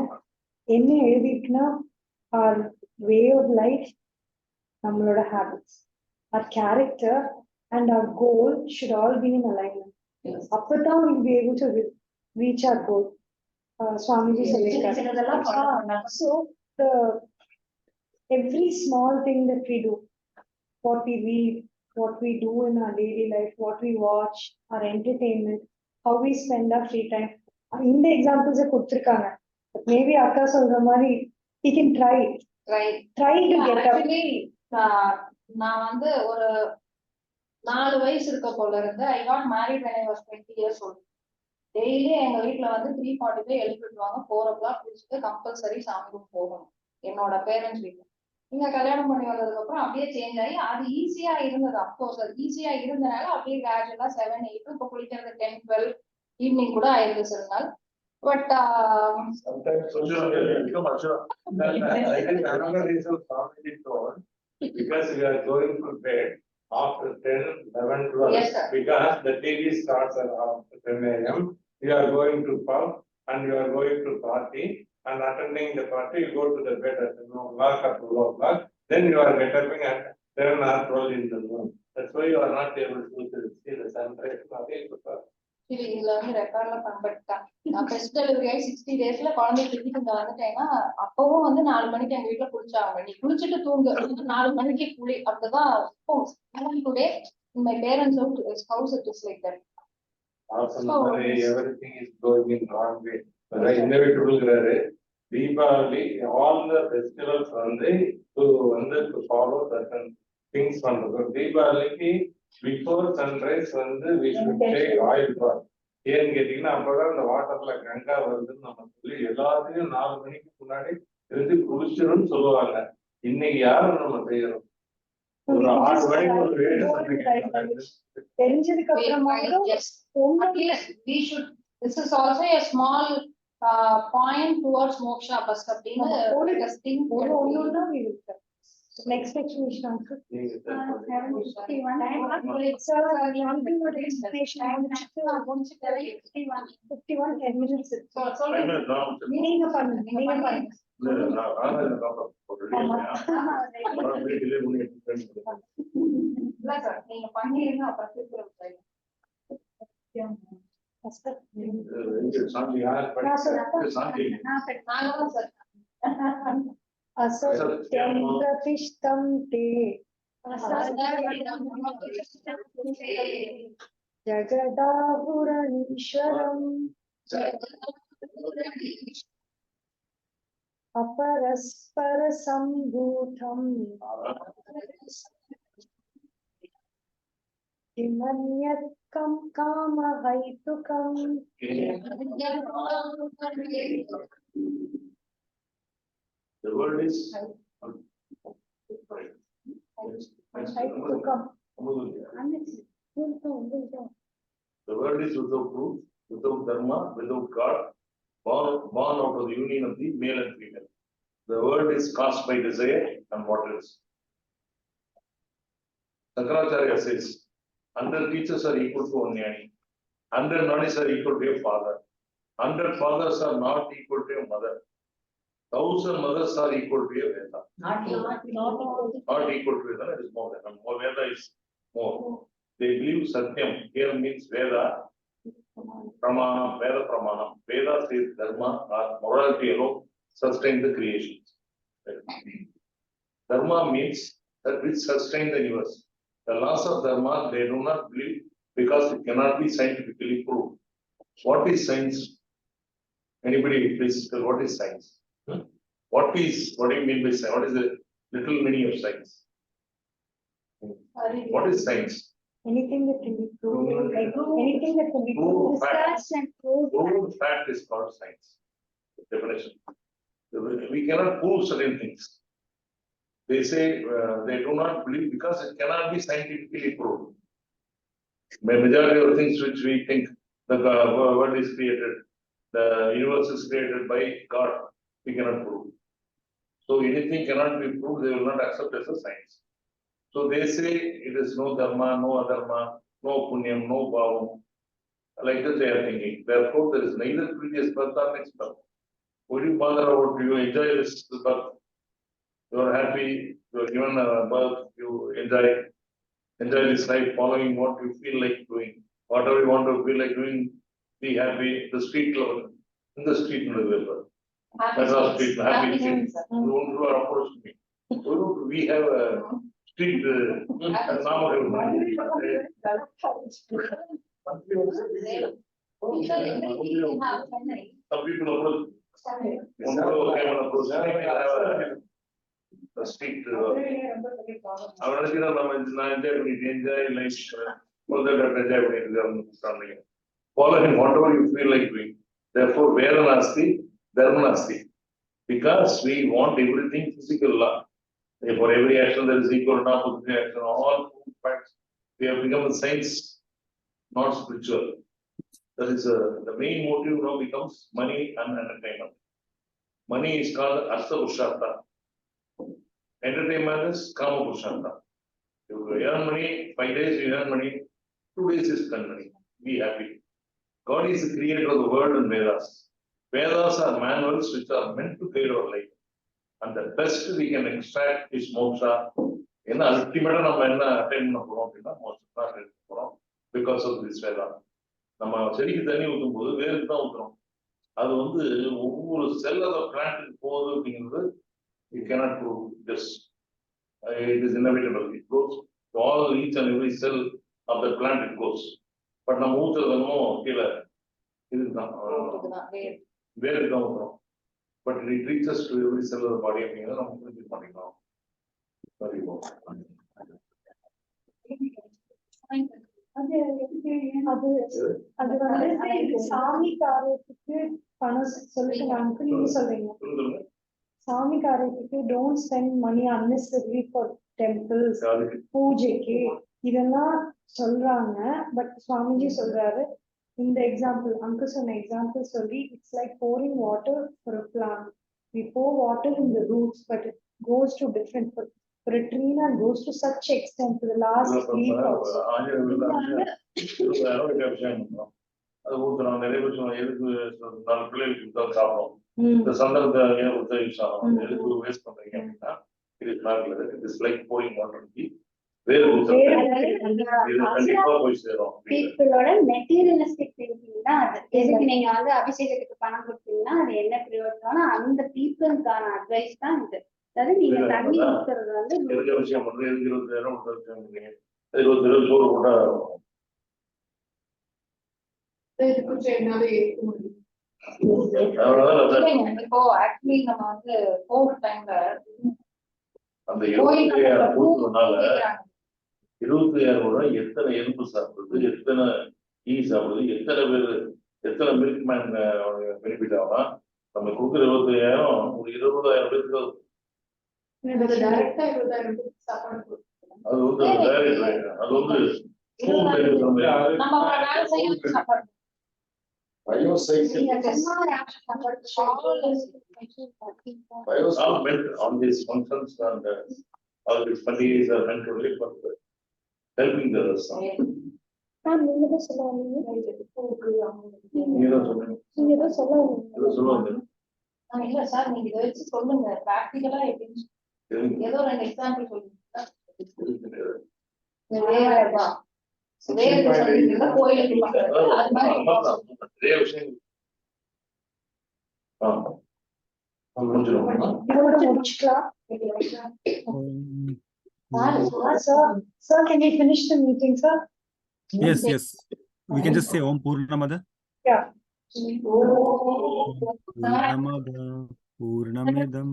Speaker 4: என்ன எழுதிட்டுனா our way of life, நம்மளோட habits, our character and our goal should all be in alignment. அப்பதான் we'll be able to reach our goal. Swamiji சொல்லிருக்காரு. So every small thing that we do, what we read, what we do in our daily life, what we watch, our entertainment, how we spend our free time, இந்த examples கொடுத்திருக்காங்க. Maybe அக்கா சொல்ற மாதிரி we can try it. Try to get up.
Speaker 7: Actually, நான் வந்து ஒரு 4 வயசு இருக்க போல இருந்து I got married when I was 20 years old. Daily எங்க வீட்டுல வந்து 3:45 எழுப்பிடுவாங்க. 4 o'clock குளிச்சுட்டு கம்பல்சரி சாமி ரூம் போகணும் என்னோட பேரண்ட்ஸ் வீட்டுல. இங்க கல்யாணம் பண்ணி வந்ததுக்கு அப்புறம் அப்படியே சேஞ்ச் ஆகி அது ஈஸியா இருந்தது. அப்கோர்ஸ் அது ஈஸியா இருந்தனால அப்படியே கிராஜுவலா 7, 8 இப்போ குளிக்கிறது 10, 12 ஈவினிங் கூட ஆயிடுது சில நாள். But
Speaker 5: sometimes become Asura. I think another reason family told because we are going to bed after 10, 11, 12
Speaker 7: Yes, sir.
Speaker 5: because the TV starts at after 10 a.m. You are going to pub and you are going to party and attending the party, you go to the bed at 11 o'clock or 12 o'clock, then you are getting at 11 or 12 in the room. That's why you are not able to see the sunrise.
Speaker 7: இதுல வந்து ரெக்கார்ட்ல பண்ணப்பட்டான். நான் first delivery ஆகி 60 daysல குழந்தைய தூக்கிட்டு இங்க வந்துட்டேன்னா அப்பவும் வந்து 4 மணிக்கு எங்க வீட்டுல குளிச்சாங்க. நீ குளிச்சுட்டு தூங்கு 4 மணிக்கு குளி அப்படிதான் today my parents how's it is like that.
Speaker 5: Everything is going in wrong way. Inevitable Deepavali, all the festivals to follow certain things from the Deepavali before sunrise we should take oil bath. ஏன்னு கேட்டீங்கன்னா அப்பதான் அந்த வாட்டர்ல கங்கா வருதுன்னு நம்ம சொல்லி எல்லாத்தையும் 4 மணிக்கு முன்னாடி இருந்து குளிச்சிரும்னு சொல்லுவாங்க. இன்னைக்கு யாரும் நம்ம செய்யறோம் ஒரு 6 மணிக்கு ஒரு வேடு
Speaker 4: தெரிஞ்சதுக்கு அப்புறமா
Speaker 7: we should, this is also a small point towards moksha bus அப்படின்னு
Speaker 4: ஒண்ணுன்னா next explanation answer. 51 10 minutes. நீங்க பண்ணுங்க.
Speaker 7: இல்ல சார் நீங்க பண்ணிருங்க அப்புறம்
Speaker 4: असत्यं प्रतिष्ठं ते जगदाहुरणीश्वरम् अपरस्परसम्भूतम् किमन्यत्कं कामहैतुकम्
Speaker 5: The word is the word is without truth, without dharma, without God, born out of the union of the male and female. The word is caused by desire and what else? Shankaracharya says, 100 teachers are equal to one Jnani, 100 Jnanis are equal to a father, 100 fathers are not equal to a mother. 1,000 mothers are equal to a Veda. Not equal to Veda, it is more than. More Veda is more. They believe Satyam here means Veda, Pramana, Veda Pramana. Veda says Dharma or morality alone sustain the creation. Dharma means that which sustain the universe. The laws of Dharma they do not believe because it cannot be scientifically proved. What is science? Anybody please tell what is science? What do you mean by science? What is the little meaning of science? What is science?
Speaker 4: Anything that can be proved, anything that can be proved.
Speaker 5: Proved fact is called science. Definition. We cannot prove certain things. They say they do not believe because it cannot be scientifically proved. By majority of things which we think the world is created, the universe is created by God, we cannot prove. So anything cannot be proved, they will not accept as a science. So they say it is no dharma, no adharma, no punyam, no bhavam. Like that they are thinking. Therefore, there is neither previous birth or next birth. Would you bother about you enjoy this birth? You are happy, you are given a birth, you enjoy this life following what you feel like doing. Whatever you want to feel like doing, be happy. The street level, in the street level. That's our street, happy street. Who are approached me. We have a street Some people approach. Street
Speaker 6: மதுரையிலே ரொம்ப பெரிய problem.
Speaker 5: அவன் நினைக்கிறான் நம்ம நான் enjoy பண்ணிட்டு enjoy life enjoy பண்ணிட்டு follow him whatever you feel like doing. Therefore, Veda Nasti, Dharma Nasti. Because we want everything physical law. For every action there is equal and opposite action. All facts. We have become a science, not spiritual. That is the main motive now becomes money and entertainment. Money is called Artha Purushārtha. Entertainment is Kama Purushārtha. You earn money, 5 days you earn money, 2 days you spend money. Be happy. God is the creator of the world and Vedas. Vedas are manuals which are meant to guide our life. And the best we can extract is moksha. In the ultimate, we attain moksha because of this Veda. நம்ம செடிக்கு தண்ணி ஊற்றும் போது வேருக்கு தான் ஊற்றுறோம். அது ஒவ்வொரு செல் ஆஃப் த பிளான்ட் போகுது அப்படிங்கிறது you cannot prove this. It is inevitable. It goes to all each and every cell of the plant it goes. But நம்ம ஊற்றுறதுமோ கீழே இதுதான் வேருக்கு தான் ஊற்றுறோம். But it reaches to every cell of the body அப்படிங்கிறத நம்ம புரிஞ்சுக்க மாட்டேங்கிறோம்.
Speaker 4: சாமி காரியத்துக்கு பணம் சொல்லிட்டு அங்கிள் நீங்க சொல்றீங்க சாமி காரியத்துக்கு don't spend money unnecessary for temples பூஜைக்கு இதெல்லாம் சொல்றாங்க. பட் சுவாமிஜி சொல்றாரு இந்த எக்ஸாம்பிள் அங்கிள் சொன்ன எக்ஸாம்பிள் சொல்லி it's like pouring water for a plant. We pour water in the roots but it goes to different for a tree and goes to such extent to the last leaf also.
Speaker 5: அது ஊற்றுறோம் நிறைய பேர் எதுக்கு 4 பிள்ளைகளுக்கு தான் சாப்பிடும் இந்த சந்தர்ப்பத்தை யூஸ் ஆகும் எதுக்கு வேஸ்ட் பண்றீங்க அப்படின்னா it is not like that. It is like pouring water in the
Speaker 3: பீப்புளோட மெட்டீரியலிஸ்டிக் திங்கிங் தான் அது. எதுக்கு நீங்க அபிஷேகத்துக்கு பணம் கொடுத்தீங்கன்னா அது என்ன பிரயோஜனம் அந்த பீப்புளுக்கான அட்வைஸ் தான் இது. அதாவது நீங்க தண்ணி ஊத்துறது
Speaker 5: எதுக்கு விஷயம் பண்றது எதுக்கு 20,000 பண்றீங்க 20,000 சோறு போட்டா
Speaker 7: இப்போ ஆக்சுவலி நம்ம கோவிட் டைம்ல
Speaker 5: அந்த 20,000 கூட்டுறதுனால 20,000 ரூபாய் எத்தனை எலும்பு சாப்பிடுறது எத்தனை டீ சாப்பிடுறது எத்தனை மில்க் மேன் பெனிஃபிட் ஆகும். நம்ம கொடுக்குற 20,000 ஒரு 20,000 பேருக்கு அது all meant on these functions and all these parties are meant only for helping the others.
Speaker 7: இல்ல சார் நீங்க இதை வச்சு சொல்லுங்க பிராக்டிகலா எப்படின்னு ஏதோ 2 எக்ஸாம்பிள் சொல்லுங்க. கோயிலுக்கு அது மாதிரி
Speaker 4: Sir, can we finish the meeting, sir?
Speaker 2: Yes. We can just say Om Purnamada.
Speaker 4: Yeah.
Speaker 2: Purnamada Purnamidam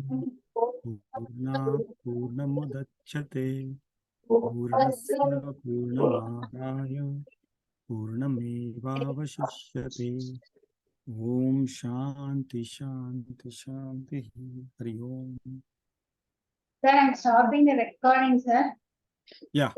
Speaker 2: Purnamudachyate Purnasya Purnamadaya Purnamevavashishyate. Om Shanti Shanti Shanti. Hari Om.
Speaker 3: Sir, I'm stopping the recording, sir.
Speaker 2: Yeah.